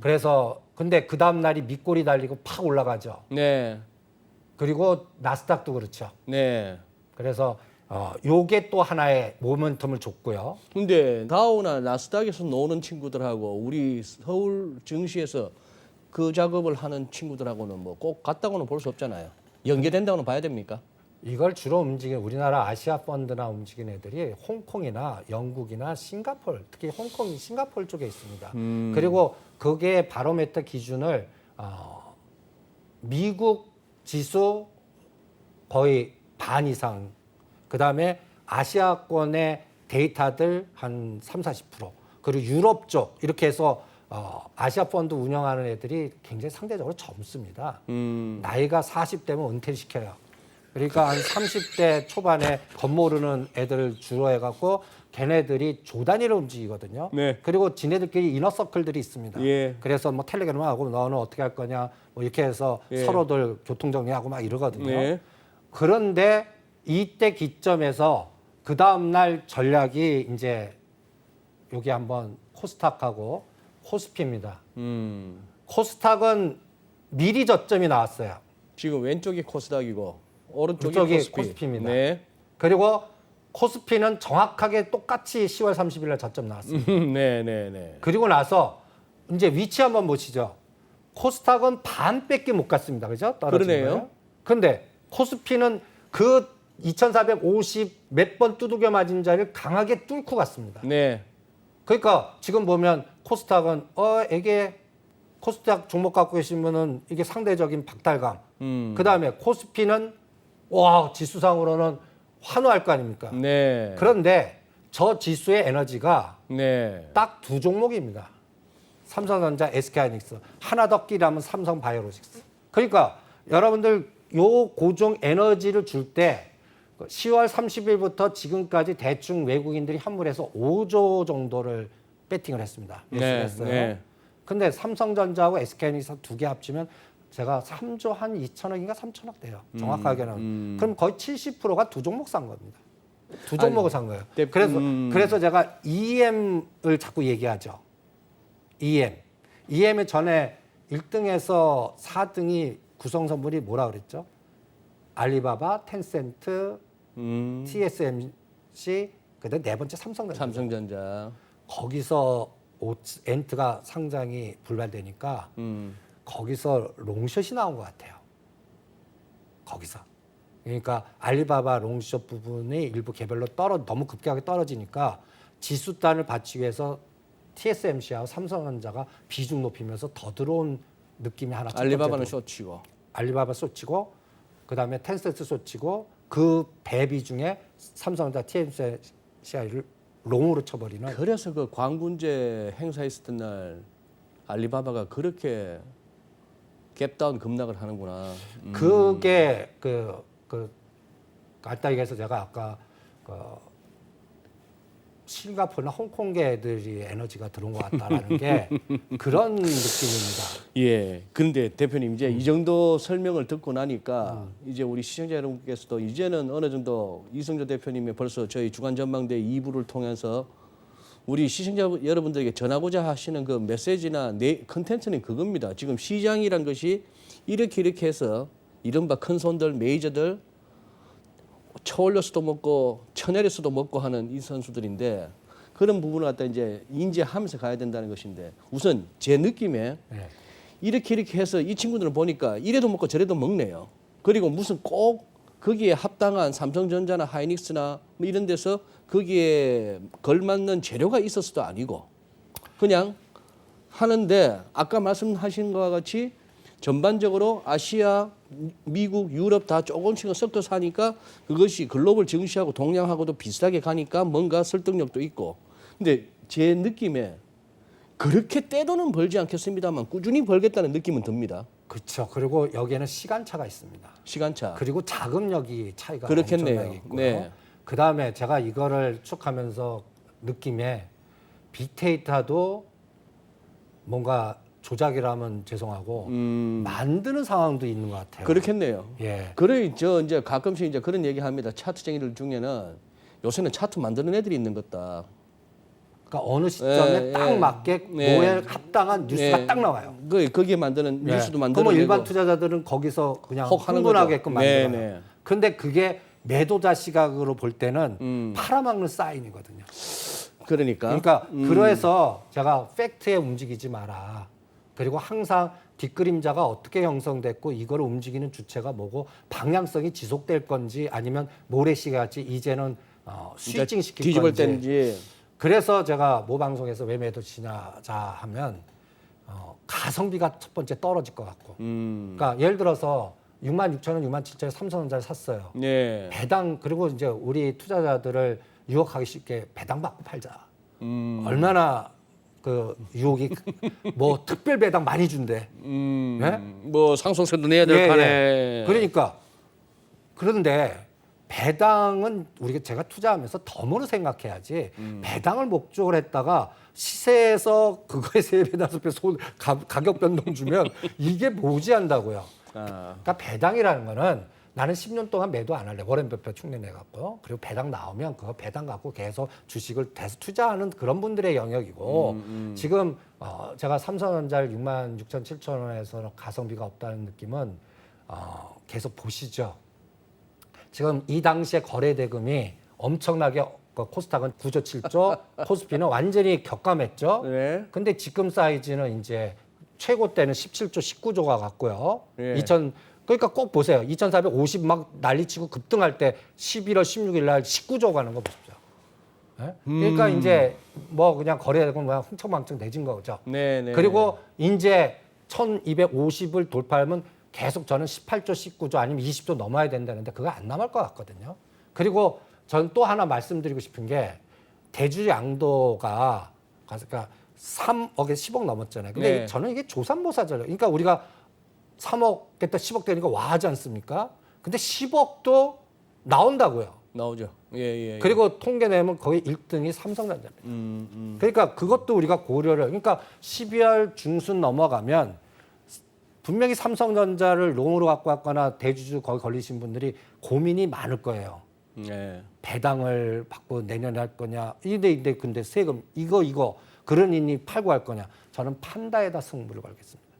그래서 근데 그 다음 날이 밑골이 달리고 팍 올라가죠. 네. 그리고 나스닥도 그렇죠. 네. 그래서 요게 또 하나의 모멘텀을 줬고요. 근데 다우나 나스닥에서 노는 친구들하고 우리 서울 증시에서 그 작업을 하는 친구들하고는 뭐 꼭 같다고는 볼 수 없잖아요. 연계된다고는 봐야 됩니까? 이걸 주로 움직이는 우리나라 아시아 펀드나 움직이는 애들이 홍콩이나 영국이나 싱가포르, 특히 홍콩이 싱가포르 쪽에 있습니다. 그리고 그게 바로메터 기준을 미국 지수 거의 반 이상, 그 다음에 아시아권의 데이터들 한 30-40%, 그리고 유럽 쪽 이렇게 해서 아시아 펀드 운영하는 애들이 굉장히 상대적으로 젊습니다. 나이가 40대면 은퇴를 시켜요. 그러니까 한 30대 초반에 겉모르는 애들을 주로 해갖고 걔네들이 조 단위로 움직이거든요. 네. 그리고 지네들끼리 이너서클들이 있습니다. 예. 그래서 뭐 텔레그램하고 너는 어떻게 할 거냐 뭐 이렇게 해서 예. 서로들 교통정리하고 막 이러거든요. 네. 그런데 이때 기점에서 그 다음날 전략이 이제 여기 한번 코스닥하고 코스피입니다. 코스닥은 미리 저점이 나왔어요. 지금 왼쪽이 코스닥이고 오른쪽이 이쪽이 코스피입니다. 네. 그리고 코스피는 정확하게 똑같이 10월 30일 날 저점 나왔습니다. 네, 네, 네. 그리고 나서 이제 위치 한번 보시죠. 코스닥은 반밖에 못 갔습니다. 그죠? 떨어진 그러네요. 거예요. 근데 코스피는 그 2450 몇 번 두들겨 맞은 자리를 강하게 뚫고 갔습니다. 네. 그러니까 지금 보면 코스닥은 이게 코스닥 종목 갖고 계신 분은 이게 상대적인 박탈감. 그다음에 코스피는 지수상으로는 환호할 거 아닙니까? 네. 그런데 저 지수의 에너지가 네. 딱 두 종목입니다. 삼성전자, SK하이닉스. 하나 더 끼라면 삼성바이오로직스. 그러니까 여러분들 요 고종 에너지를 줄 때 10월 30일부터 지금까지 대충 외국인들이 환물해서 5조 정도를 배팅을 했습니다. 네, 했어요. 네. 근데 삼성전자하고 SK하이닉스 두 개 합치면 제가 3조 한 2천억인가 3천억 돼요. 정확하게는. 그럼 거의 70%가 두 종목 산 겁니다. 두 종목을 산 거예요. 그래서 제가 EM을 자꾸 얘기하죠. EM의 전에 1등에서 4등이 구성 선물이 뭐라 그랬죠? 알리바바, 텐센트, TSMC, 그다음 네 번째 삼성전자. 삼성전자. 거기서 엔트가 상장이 불발되니까 거기서 롱숏이 나온 것 같아요. 거기서. 그러니까 알리바바 롱숏 부분이 일부 개별로 너무 급격하게 떨어지니까 지수단을 받기 위해서 TSMC하고 삼성전자가 비중 높이면서 더 들어온 느낌이 하나. 알리바바는 쇼치고. 알리바바 쏘치고 그다음에 텐센트 쏘치고 그 배비 중에 삼성전자 TSMC를 롱으로 쳐버리는. 그래서 그 광군제 행사 있었던 날 알리바바가 그렇게 갭다운 급락을 하는구나. 그게 간단히 얘기해서 제가 아까 싱가포르나 홍콩계 애들이 에너지가 들어온 것 같다라는 게 그런 느낌입니다. 예. 그런데 대표님 이제 이 정도 설명을 듣고 나니까 이제 우리 시청자 여러분께서도 이제는 어느 정도 이성조 대표님이 벌써 저희 주간 전망대 2부를 통해서 우리 시청자 여러분들에게 전하고자 하시는 그 메시지나 컨텐츠는 그겁니다. 지금 시장이란 것이 이렇게 해서 이른바 큰 손들, 메이저들 쳐올려서도 먹고 쳐내려서도 먹고 하는 이 선수들인데 그런 부분을 갖다 이제 인지하면서 가야 된다는 것인데 우선 제 느낌에 네. 이렇게 해서 이 친구들을 보니까 이래도 먹고 저래도 먹네요. 그리고 무슨 꼭 거기에 합당한 삼성전자나 하이닉스나 뭐 이런 데서 거기에 걸맞는 재료가 있었어도 아니고 그냥 하는데 아까 말씀하신 것과 같이 전반적으로 아시아, 미국, 유럽 다 조금씩은 섞어서 하니까 그것이 글로벌 증시하고 동양하고도 비슷하게 가니까 뭔가 설득력도 있고. 근데 제 느낌에 그렇게 때로는 벌지 않겠습니다만 꾸준히 벌겠다는 느낌은 듭니다. 그렇죠. 그리고 여기에는 시간차가 있습니다. 시간차. 그리고 자금력이 차이가 그렇겠네요. 엄청나게 있고요. 네. 그다음에 제가 이거를 쭉 하면서 느낌에 빅데이터도 뭔가 조작이라면 죄송하고 만드는 상황도 있는 것 같아요. 그렇겠네요. 예. 그래 저 이제 가끔씩 이제 그런 얘기합니다. 차트쟁이들 중에는 요새는 차트 만드는 애들이 있는 것다. 그러니까 어느 시점에 예, 딱 예. 맞게 예. 뭐에 합당한 뉴스가 예. 딱 나와요. 거기에 만드는 뉴스도 예. 만드는 그러면 일반 애고. 투자자들은 거기서 그냥 혹 하는 흥분하게끔 거죠. 네, 만들어요. 네. 그런데 그게 매도자 시각으로 볼 때는 팔아먹는 사인이거든요. 그러니까 그래서 제가 팩트에 움직이지 마라. 그리고 항상 뒷그림자가 어떻게 형성됐고 이걸 움직이는 주체가 뭐고 방향성이 지속될 건지 아니면 모래시계같이 이제는 스위칭 시킬 뒤집을 건지. 때인지. 그래서 제가 모 방송에서 왜 매도 치냐자 하면 가성비가 첫 번째 떨어질 것 같고. 그러니까 예를 들어서 66,000원, 67,000원 삼성전자를 샀어요. 네. 배당 그리고 이제 우리 투자자들을 유혹하기 쉽게 배당 받고 팔자. 얼마나 그 유혹이 뭐 특별 배당 많이 준대. 예? 뭐 상속세도 내야 될 예, 판에. 예. 그러니까 그런데 배당은 우리가 제가 투자하면서 덤으로 생각해야지. 배당을 목적으로 했다가 시세에서 그거에 3배, 5배 가격 변동 주면 이게 모지한다고요. 그러니까 배당이라는 거는 나는 10년 동안 매도 안 할래. 워렌 버핏 흉내 갖고 그리고 배당 나오면 그거 배당 갖고 계속 주식을 계속 투자하는 그런 분들의 영역이고 지금 제가 삼성전자를 66,000-7,000원에서 가성비가 없다는 느낌은 계속 보시죠. 지금 이 당시에 거래 대금이 엄청나게 코스닥은 9조 7조, 코스피는 완전히 격감했죠. 네. 근데 지금 사이즈는 이제 최고 때는 17조, 19조가 갔고요. 예. 그러니까 꼭 보세요. 2,450 막 난리치고 급등할 때 11월 16일 날 19조 가는 거 보십시오. 예? 그러니까 이제 뭐 그냥 거래대금 그냥 흥청망청 내진 거죠. 네, 네. 그리고 이제 1,250을 돌파하면 계속 저는 18조, 19조 아니면 20조 넘어야 된다는데 그거 안 남을 것 같거든요. 그리고 저는 또 하나 말씀드리고 싶은 게 대주 양도가 그러니까 3억에 10억 넘었잖아요. 근데 네. 저는 이게 조삼모사잖아요. 그러니까 우리가 3억 됐다 10억 되니까 와 하지 않습니까? 근데 10억도 나온다고요. 나오죠. 예. 그리고 통계 내면 거의 1등이 삼성전자입니다. 그러니까 그것도 우리가 고려를 그러니까 12월 중순 넘어가면 분명히 삼성전자를 롱으로 갖고 왔거나 대주주 거기 걸리신 분들이 고민이 많을 거예요. 네. 배당을 받고 내년에 할 거냐. 근데 세금 이거 그러니 팔고 할 거냐. 저는 판다에다 승부를 걸겠습니다.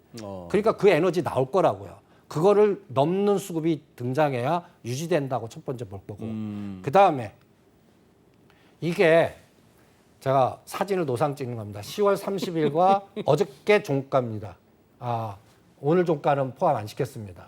그러니까 그 에너지 나올 거라고요. 그거를 넘는 수급이 등장해야 유지된다고 첫 번째 볼 거고. 그다음에 이게 제가 사진을 노상 찍는 겁니다. 10월 30일과 어저께 종가입니다. 오늘 종가는 포함 안 시켰습니다.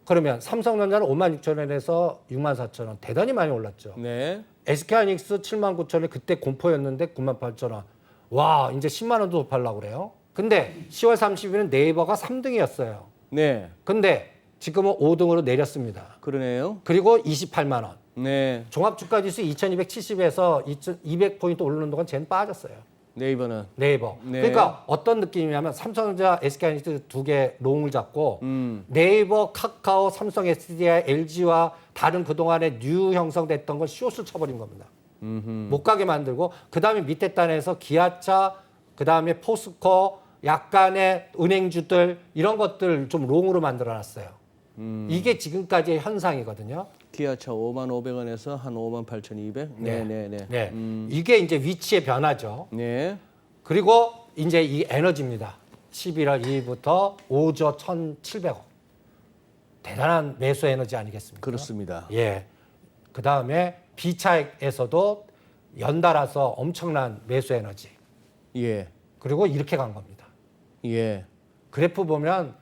그러면 삼성전자는 56,000원에서 64,000원 대단히 많이 올랐죠. 네. SK하이닉스 79,000원 그때 공포였는데 98,000원. 와 이제 10만 원도 돌파하려고 그래요. 근데 10월 30일은 네이버가 3등이었어요. 네. 근데 지금은 5등으로 내렸습니다. 그러네요. 그리고 28만 원. 네. 종합주가지수 2270에서 200포인트 오르는 동안 쟤는 빠졌어요. 네이버는. 네이버. 네. 그러니까 어떤 느낌이냐면 삼성전자, SK하이닉스 두 개 롱을 잡고 네이버, 카카오, 삼성 SDI, LG와 다른 그동안에 뉴 형성됐던 걸 숏을 쳐버린 겁니다. 못 가게 만들고 그다음에 밑에 단에서 기아차, 그다음에 포스코, 약간의 은행주들 이런 것들 좀 롱으로 만들어놨어요. 이게 지금까지의 현상이거든요. 기아차 55,500원에서 한 58,200. 네, 네, 네. 네. 이게 이제 위치의 변화죠. 네. 그리고 이제 이 에너지입니다. 11월 2일부터 5조 1,700억. 대단한 매수 에너지 아니겠습니까? 그렇습니다. 예. 그 다음에 B차액에서도 연달아서 엄청난 매수 에너지. 예. 그리고 이렇게 간 겁니다. 예. 그래프 보면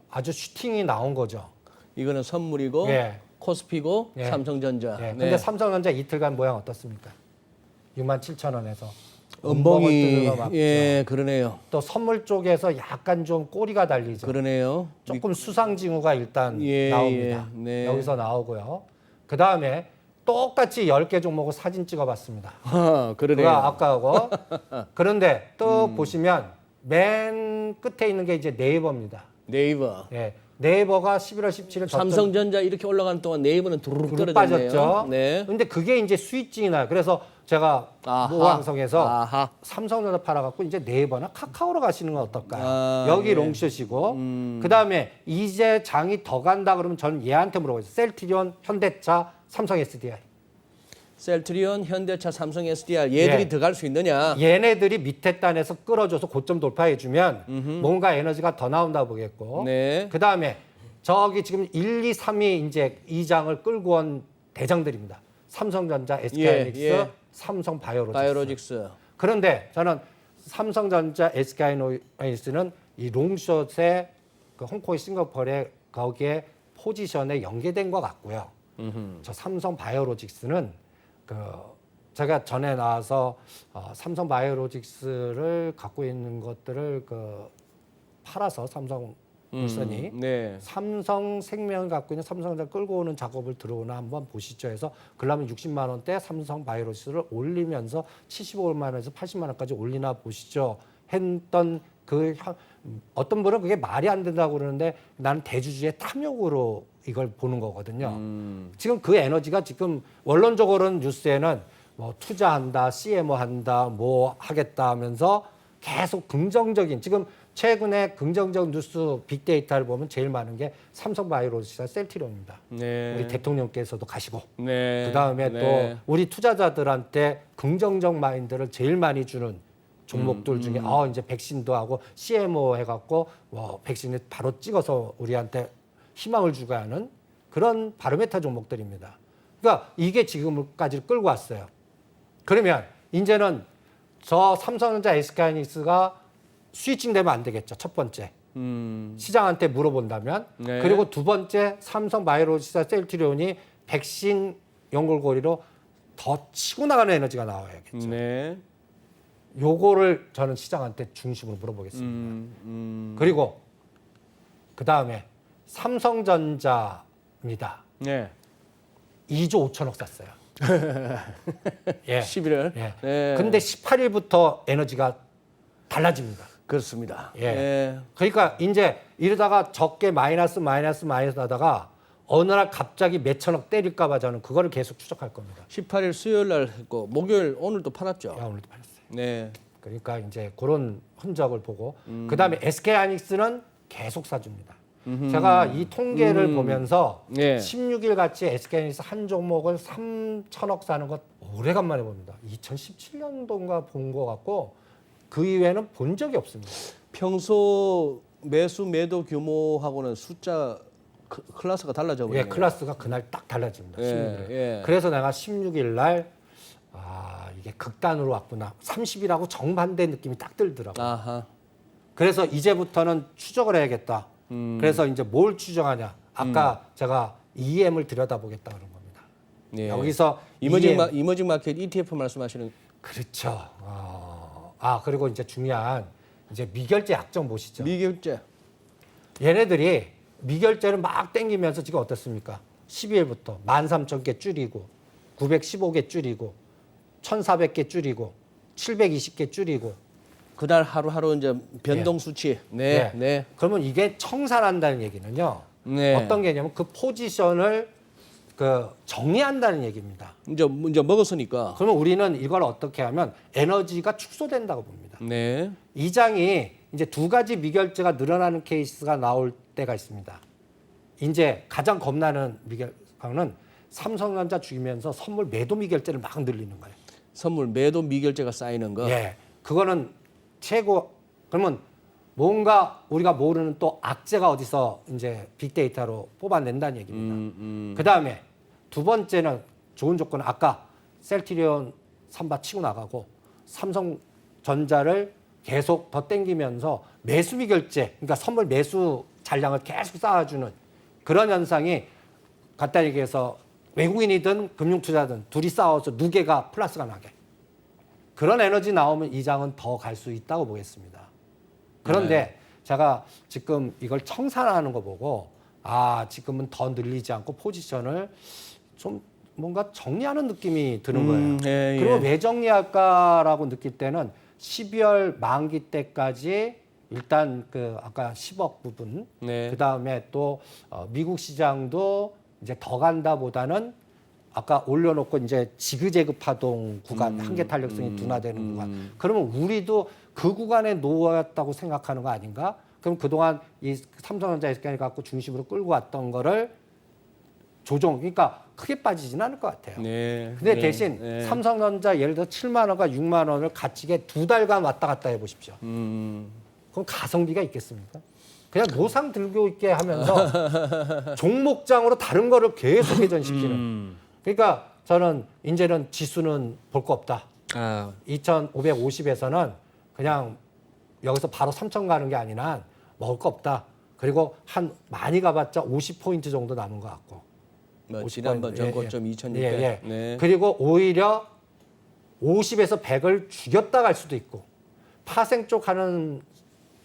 아주 슈팅이 나온 거죠. 이거는 선물이고 예. 코스피고 예. 삼성전자. 예. 네. 근데 삼성전자 이틀간 모양 어떻습니까? 67,000원에서 음봉이 뜯어맞죠. 예, 그러네요. 또 선물 쪽에서 약간 좀 꼬리가 달리죠. 그러네요. 조금 수상징후가 일단 예, 나옵니다. 예, 네. 여기서 나오고요. 그 다음에 똑같이 10개 종목을 사진 찍어봤습니다. 그러네요. 그거 아까하고. 그런데 또 보시면 맨 끝에 있는 게 이제 네이버입니다. 네이버. 예, 네이버가 11월 17일 삼성전자 이렇게 올라가는 동안 네이버는 두루룩 그룹 떨어졌네요. 빠졌죠. 네. 근데 그게 이제 수익증이 나요. 그래서 제가 아하. 모방송에서 아하. 삼성전자 팔아갖고 이제 네이버나 카카오로 가시는 건 어떨까요? 아, 여기 예. 롱숏이고 그 다음에 이제 장이 더 간다 그러면 저는 얘한테 물어봐요. 셀트리온, 현대차, 삼성 SDI. 셀트리온, 현대차, 삼성 SDI 얘들이 예. 더 갈 수 있느냐? 얘네들이 밑에 단에서 끌어줘서 고점 돌파해주면 뭔가 에너지가 더 나온다 보겠고 네. 그 다음에 저기 지금 1, 2, 3위 이제 이 장을 끌고 온 대장들입니다. 삼성전자, SK하이닉스, 예, 예. 삼성 바이오로직스. 바이오로직스. 그런데 저는 삼성전자, SK하이닉스는 이 롱숏의 그 홍콩, 싱가포르의 거기에 포지션에 연계된 것 같고요. 저 삼성 바이오로직스는 그 제가 전에 나와서 삼성 바이오로직스를 갖고 있는 것들을 그 팔아서 삼성 물선이 네. 삼성생명을 갖고 있는 삼성전자 끌고 오는 작업을 들어오나 한번 보시죠 해서 그러면 60만 원대 삼성 바이오로직스를 올리면서 75만 원에서 80만 원까지 올리나 보시죠 했던 어떤 분은 그게 말이 안 된다고 그러는데 나는 대주주의 탐욕으로 이걸 보는 거거든요. 지금 그 에너지가 지금 원론적으로는 뉴스에는 뭐 투자한다, CMO 한다, 뭐 하겠다 하면서 계속 긍정적인 지금 최근에 긍정적 뉴스 빅데이터를 보면 제일 많은 게 삼성바이오로직스와 셀트리온입니다. 네. 우리 대통령께서도 가시고 네. 그다음에 네. 또 우리 투자자들한테 긍정적 마인드를 제일 많이 주는 종목들 중에 이제 백신도 하고 CMO 해갖고 백신을 바로 찍어서 우리한테 희망을 주게 하는 그런 바로메타 종목들입니다. 그러니까 이게 지금까지 끌고 왔어요. 그러면 이제는 저 삼성전자, SK하이닉스가 스위칭 되면 안 되겠죠. 첫 번째. 시장한테 물어본다면. 네. 그리고 두 번째 삼성바이오로직스와 셀트리온이 백신 연골고리로 더 치고 나가는 에너지가 나와야겠죠. 네. 요거를 저는 시장한테 중심으로 물어보겠습니다. 그리고 그 다음에 삼성전자입니다. 네. 2조 5천억 샀어요. 예. 11월. 예. 네. 근데 18일부터 에너지가 달라집니다. 그렇습니다. 예. 네. 그러니까 이제 이러다가 적게 마이너스 하다가 어느 날 갑자기 몇천억 때릴까 봐 저는 그거를 계속 추적할 겁니다. 18일 수요일 날 했고 목요일 오늘도 팔았죠. 야, 오늘도 팔았어요. 네. 그러니까 이제 그런 흔적을 보고 그다음에 SK하이닉스는 계속 사줍니다. 제가 이 통계를 보면서 네. 16일 같이 SK하이닉스 한 종목을 3천억 사는 것 오래간만에 봅니다. 2017년도인가 본 것 같고 그 이후에는 본 적이 없습니다. 평소 매수 매도 규모하고는 숫자 클래스가 달라져 버리네요. 예, 클래스가 그날 딱 달라집니다. 예, 16일. 예. 그래서 내가 16일 날 이게 극단으로 왔구나. 30일하고 정반대 느낌이 딱 들더라고요. 아하. 그래서 이제부터는 추적을 해야겠다. 그래서 이제 뭘 추정하냐. 아까 제가 EM을 들여다보겠다 그런 겁니다. 예. 여기서 이머징 마켓 ETF 말씀하시는. 그렇죠. 그리고 이제 중요한 이제 미결제 약정 보시죠. 미결제. 얘네들이 미결제를 막 땡기면서 지금 어떻습니까? 12일부터 13,000개 줄이고 915개 줄이고 1,400개 줄이고 720개 줄이고 그날 하루하루 이제 변동 수치. 네, 네. 그러면 이게 청산한다는 얘기는요. 네. 어떤 개념은 그 포지션을 그 정리한다는 얘기입니다. 이제 먹었으니까. 그러면 우리는 이걸 어떻게 하면 에너지가 축소된다고 봅니다. 네. 이 장이 이제 두 가지 미결제가 늘어나는 케이스가 나올 때가 있습니다. 이제 가장 겁나는 미결과는 삼성전자 죽이면서 선물 매도 미결제를 막 늘리는 거예요. 선물 매도 미결제가 쌓이는 거. 예, 그거는 최고. 그러면 뭔가 우리가 모르는 또 악재가 어디서 이제 빅데이터로 뽑아낸다는 얘기입니다. 그 다음에 두 번째는 좋은 조건은 아까 셀트리온 삼바 치고 나가고 삼성전자를 계속 더 땡기면서 매수 미결제, 그러니까 선물 매수 잔량을 계속 쌓아주는 그런 현상이 간단히 얘기해서 외국인이든 금융투자든 둘이 싸워서 누계가 플러스가 나게. 그런 에너지 나오면 이 장은 더 갈 수 있다고 보겠습니다. 그런데 제가 지금 이걸 청산하는 거 보고 지금은 더 늘리지 않고 포지션을 좀 뭔가 정리하는 느낌이 드는 거예요. 예, 그리고 예. 왜 정리할까라고 느낄 때는 12월 만기 때까지 일단 그 아까 10억 부분, 네. 그 다음에 또 미국 시장도 이제 더 간다보다는 아까 올려놓고 이제 지그재그 파동 구간, 한계 탄력성이 둔화되는 구간. 그러면 우리도 그 구간에 놓았다고 생각하는 거 아닌가? 그럼 그동안 이 삼성전자 SK를 갖고 중심으로 끌고 왔던 거를 조정, 그러니까 크게 빠지진 않을 것 같아요. 네. 근데 네. 대신 네. 삼성전자 예를 들어 7만 원과 6만 원을 갇히게 2달간 왔다 갔다 해보십시오. 그럼 가성비가 있겠습니까? 그냥 노상 들고 있게 하면서 종목장으로 다른 거를 계속 회전시키는. 그러니까 저는 이제는 지수는 볼 거 없다. 2,550에서는 그냥 여기서 바로 3,000 가는 게 아니라 먹을 거 없다. 그리고 한 많이 가봤자 50포인트 정도 남은 것 같고. 뭐 50 지난번 포인트. 전고점 2,600. 예, 예. 네. 그리고 오히려 50에서 100을 죽였다 갈 수도 있고 파생 쪽 하는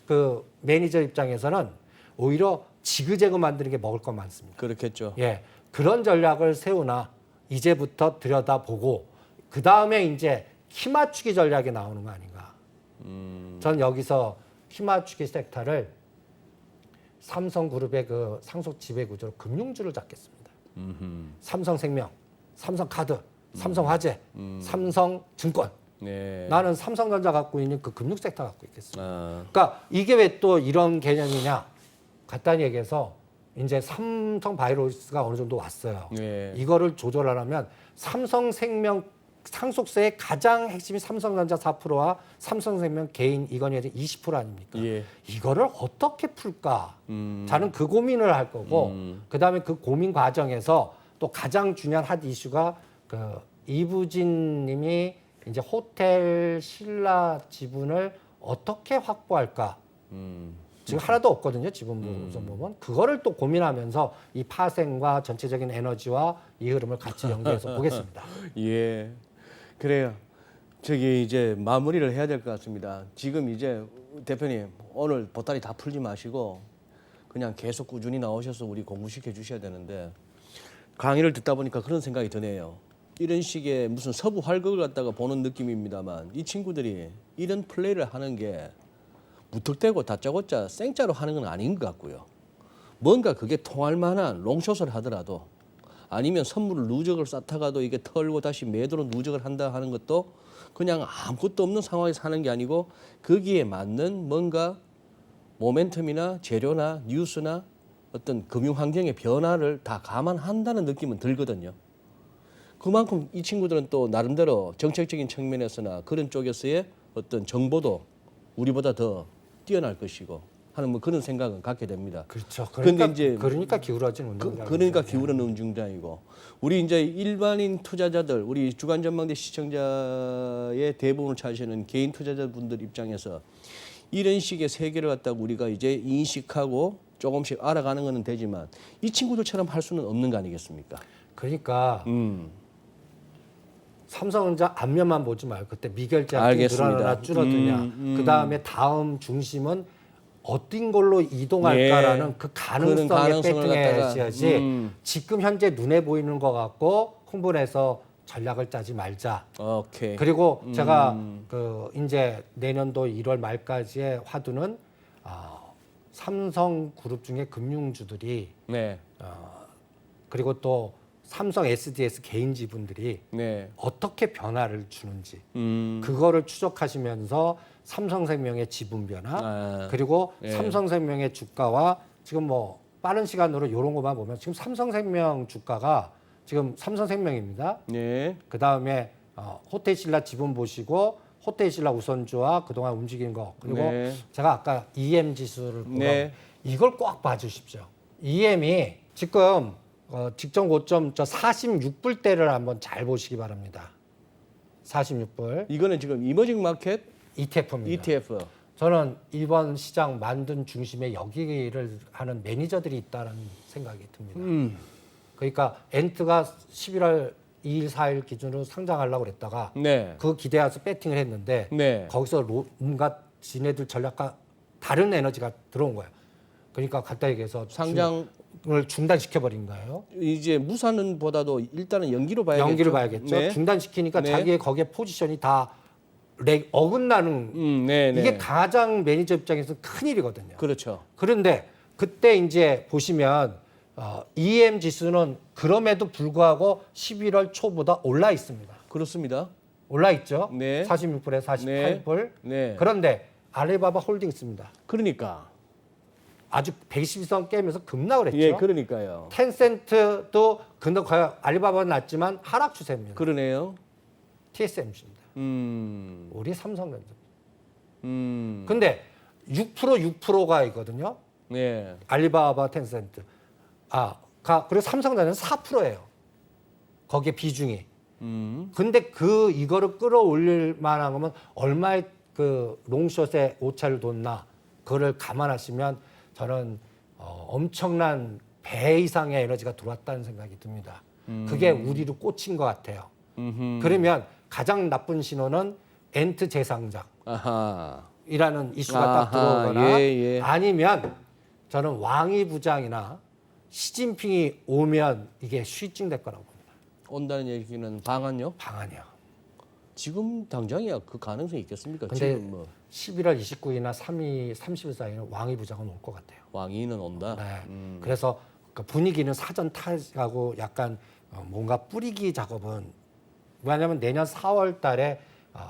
그 매니저 입장에서는 오히려 지그재그 만드는 게 먹을 거 많습니다. 그렇겠죠. 예, 그런 전략을 세우나 이제부터 들여다보고 그 다음에 이제 키 맞추기 전략이 나오는 거 아닌가. 전 여기서 키 맞추기 섹터를 삼성그룹의 그 상속 지배 구조로 금융주를 잡겠습니다. 삼성생명, 삼성카드, 삼성화재, 삼성증권. 네. 나는 삼성전자 갖고 있는 그 금융 섹터 갖고 있겠습니다. 아, 그러니까 이게 왜 또 이런 개념이냐? 간단히 얘기해서 이제 삼성바이오로직스가 어느 정도 왔어요. 네. 이거를 조절하려면 삼성생명 상속세의 가장 핵심이 삼성전자 4%와 삼성생명 개인 이건희의 20% 아닙니까? 예. 이거를 어떻게 풀까? 저는 그 고민을 할 거고 그다음에 그 고민 과정에서 또 가장 중요한 핫 이슈가 그 이부진 님이 이제 호텔 신라 지분을 어떻게 확보할까? 지금 하나도 없거든요. 지분 우선 보면 그거를 또 고민하면서 이 파생과 전체적인 에너지와 이 흐름을 같이 연계해서 보겠습니다. 예. 그래요. 저기 이제 마무리를 해야 될 것 같습니다. 지금 이제 대표님 오늘 보따리 다 풀지 마시고 그냥 계속 꾸준히 나오셔서 우리 공부시켜 주셔야 되는데 강의를 듣다 보니까 그런 생각이 드네요. 이런 식의 무슨 서부 활극을 갖다가 보는 느낌입니다만 이 친구들이 이런 플레이를 하는 게 무턱대고 다짜고짜 생짜로 하는 건 아닌 것 같고요. 뭔가 그게 통할 만한 롱숏을 하더라도 아니면 선물을 누적을 쌓다가도 이게 털고 다시 매도로 누적을 한다 하는 것도 그냥 아무것도 없는 상황에서 하는 게 아니고 거기에 맞는 뭔가 모멘텀이나 재료나 뉴스나 어떤 금융 환경의 변화를 다 감안한다는 느낌은 들거든요. 그만큼 이 친구들은 또 나름대로 정책적인 측면에서나 그런 쪽에서의 어떤 정보도 우리보다 더 뛰어날 것이고 하는 뭐 그런 생각은 갖게 됩니다. 그렇죠. 근데 그러니까 기울어진 운동장. 그러니까 기울어는 운중장이고 우리 이제 일반인 투자자들, 우리 주간 전망대 시청자의 대부분을 차지하는 개인 투자자분들 입장에서 이런 식의 세계를 갖다가 우리가 이제 인식하고 조금씩 알아가는 것은 되지만 이 친구들처럼 할 수는 없는 거 아니겠습니까? 그러니까 삼성전자 앞면만 보지 말고 그때 미결제 알겠습니다. 늘어나나 줄어드냐. 그 다음에 다음 중심은 어떤 걸로 이동할까라는 네. 그 그런 가능성에 가능성을 배팅해야지 지금 현재 눈에 보이는 것 갖고 흥분해서 전략을 짜지 말자. 오케이. 그리고 제가 그 이제 내년도 1월 말까지의 화두는 삼성그룹 중에 금융주들이 네. 그리고 또 삼성 SDS 개인 지분들이 네. 어떻게 변화를 주는지 음. 그거를 추적하시면서 삼성생명의 지분 변화 아. 그리고 예. 삼성생명의 주가와 지금 뭐 빠른 시간으로 이런 것만 보면 지금 삼성생명 주가가 지금 삼성생명입니다. 네. 그 다음에 호텔신라 지분 보시고 호텔신라 우선주와 그동안 움직인 거 그리고 네. 제가 아까 EM 지수를 보면 네. 이걸 꼭 봐주십시오. EM이 지금 직전 고점 저 46불대를 한번 잘 보시기 바랍니다. 46불 이거는 지금 이머징 마켓 ETF입니다. ETF. 저는 이번 시장 만든 중심에 여기를 하는 매니저들이 있다는 생각이 듭니다. 그러니까 엔트가 11월 2일, 4일 기준으로 상장하려고 그랬다가 네. 그 기대해서 배팅을 했는데 네. 거기서 뭔가 지네들 전략과 다른 에너지가 들어온 거예요. 그러니까 간단히 얘기해서 상장을 중단시켜버린 거예요. 이제 무산은 보다도 일단은 연기로 봐야겠죠. 연기를 봐야겠죠. 네. 중단시키니까 네. 자기의 거기에 포지션이 다 어긋나는 네, 네. 이게 가장 매니저 입장에서 큰 일이거든요. 그렇죠. 그런데 그때 이제 보시면 EM 지수는 그럼에도 불구하고 11월 초보다 올라 있습니다. 그렇습니다. 올라 있죠. 네. 46불에 48불. 네. 그런데 알리바바 홀딩스입니다. 그러니까. 아주 120선 깨면서 급락을 했죠. 예, 그러니까요. 텐센트도 근데 알리바바는 낮지만 하락 추세입니다. 그러네요. TSMC입니다. 음. 우리 삼성전자. 음. 근데 6%가 있거든요. 네. 알리바바, 텐센트. 그리고 삼성전자는 4%예요. 거기에 비중이. 근데 이거를 끌어올릴 만한 거면 얼마의 그 롱숏에 오차를 뒀나 그거를 감안하시면 저는 엄청난 배 이상의 에너지가 들어왔다는 생각이 듭니다. 그게 우리를 꽂힌 것 같아요. 그러면 가장 나쁜 신호는 엔트 재상장. 아하. 이라는 이슈가 딱 아하, 들어오거나 예. 아니면 저는 왕이 부장이나 시진핑이 오면 이게 쉬찡될 거라고 봅니다. 온다는 얘기는 방안요? 방안이요. 지금 당장이야 그 가능성이 있겠습니까? 근데 지금 뭐 11월 29일이나 30일 사이에는 왕이 부장은 올 것 같아요. 왕위는 온다. 네. 그래서 그 분위기는 사전 타하고 약간 뭔가 뿌리기 작업은 왜냐하면 내년 4월 달에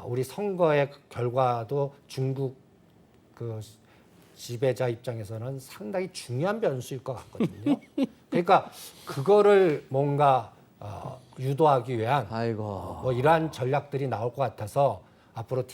우리 선거의 결과도 중국 그 지배자 입장에서는 상당히 중요한 변수일 것 같거든요. 그러니까 그거를 뭔가 유도하기 위한 아이고. 뭐 이러한 전략들이 나올 것 같아서 앞으로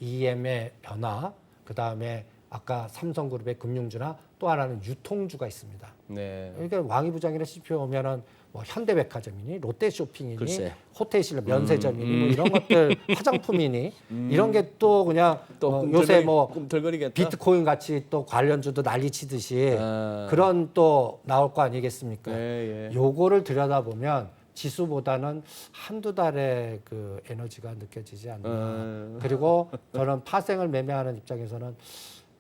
EM의 변화, 그 다음에 아까 삼성그룹의 금융주나 또 하나는 유통주가 있습니다. 네. 그러니까 왕이부장이나 CPO 오면은 뭐 현대백화점이니 롯데쇼핑이니 글쎄. 호텔실 면세점이니 뭐 이런 것들 화장품이니 이런 게 또 그냥 또 요새 뭐 꿈틀거리겠다. 비트코인 같이 또 관련주도 난리치듯이 아. 그런 또 나올 거 아니겠습니까? 예, 예. 요거를 들여다보면 지수보다는 한두 달의 그 에너지가 느껴지지 않나. 그리고 저는 파생을 매매하는 입장에서는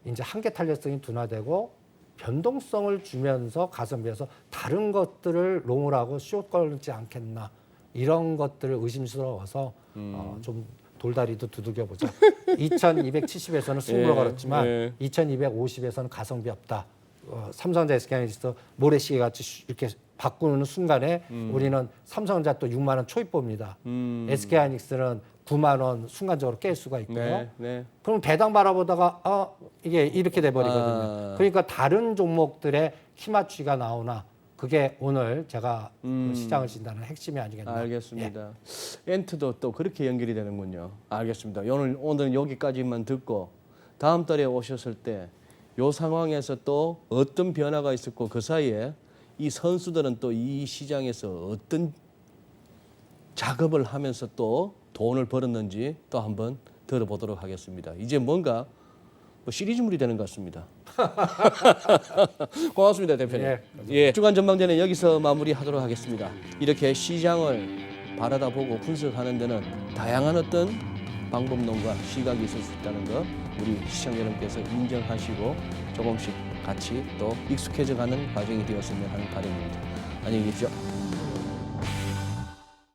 이제 한계 탄력성이 둔화되고 변동성을 주면서 가성비에서 다른 것들을 롱을 하고 숏 걸지 않겠나 이런 것들을 의심스러워서 좀 돌다리도 두들겨보자. 2270에서는 승부를 예, 걸었지만 예. 2250에서는 가성비 없다. 삼성전자 SK하이닉스 모래시계 같이 이렇게 바꾸는 순간에 우리는 삼성전자 또 6만 원 초입봅니다. SK하이닉스는 9만 원 순간적으로 깰 수가 있고요. 네, 네. 그럼 배당 바라보다가 이게 이렇게 돼버리거든요. 그러니까 다른 종목들의 키맞추기가 나오나 그게 오늘 제가 그 시장을 진다는 핵심이 아니겠나. 알겠습니다. 엔트도 또 그렇게 연결이 되는군요. 알겠습니다. 오늘 여기까지만 듣고 다음 달에 오셨을 때 요 상황에서 또 어떤 변화가 있었고 그 사이에 이 선수들은 또 이 시장에서 어떤 작업을 하면서 또 돈을 벌었는지 또 한번 들어보도록 하겠습니다. 이제 뭔가 뭐 시리즈물이 되는 것 같습니다. 고맙습니다, 대표님. 예, 주간 전망대는 여기서 마무리하도록 하겠습니다. 이렇게 시장을 바라다보고 분석하는 데는 다양한 어떤 방법론과 시각이 있을 수 있다는 거 우리 시청자 여러분께서 인정하시고 조금씩 같이 또 익숙해져가는 과정이 되었으면 하는 바람입니다. 안녕히 계십시오.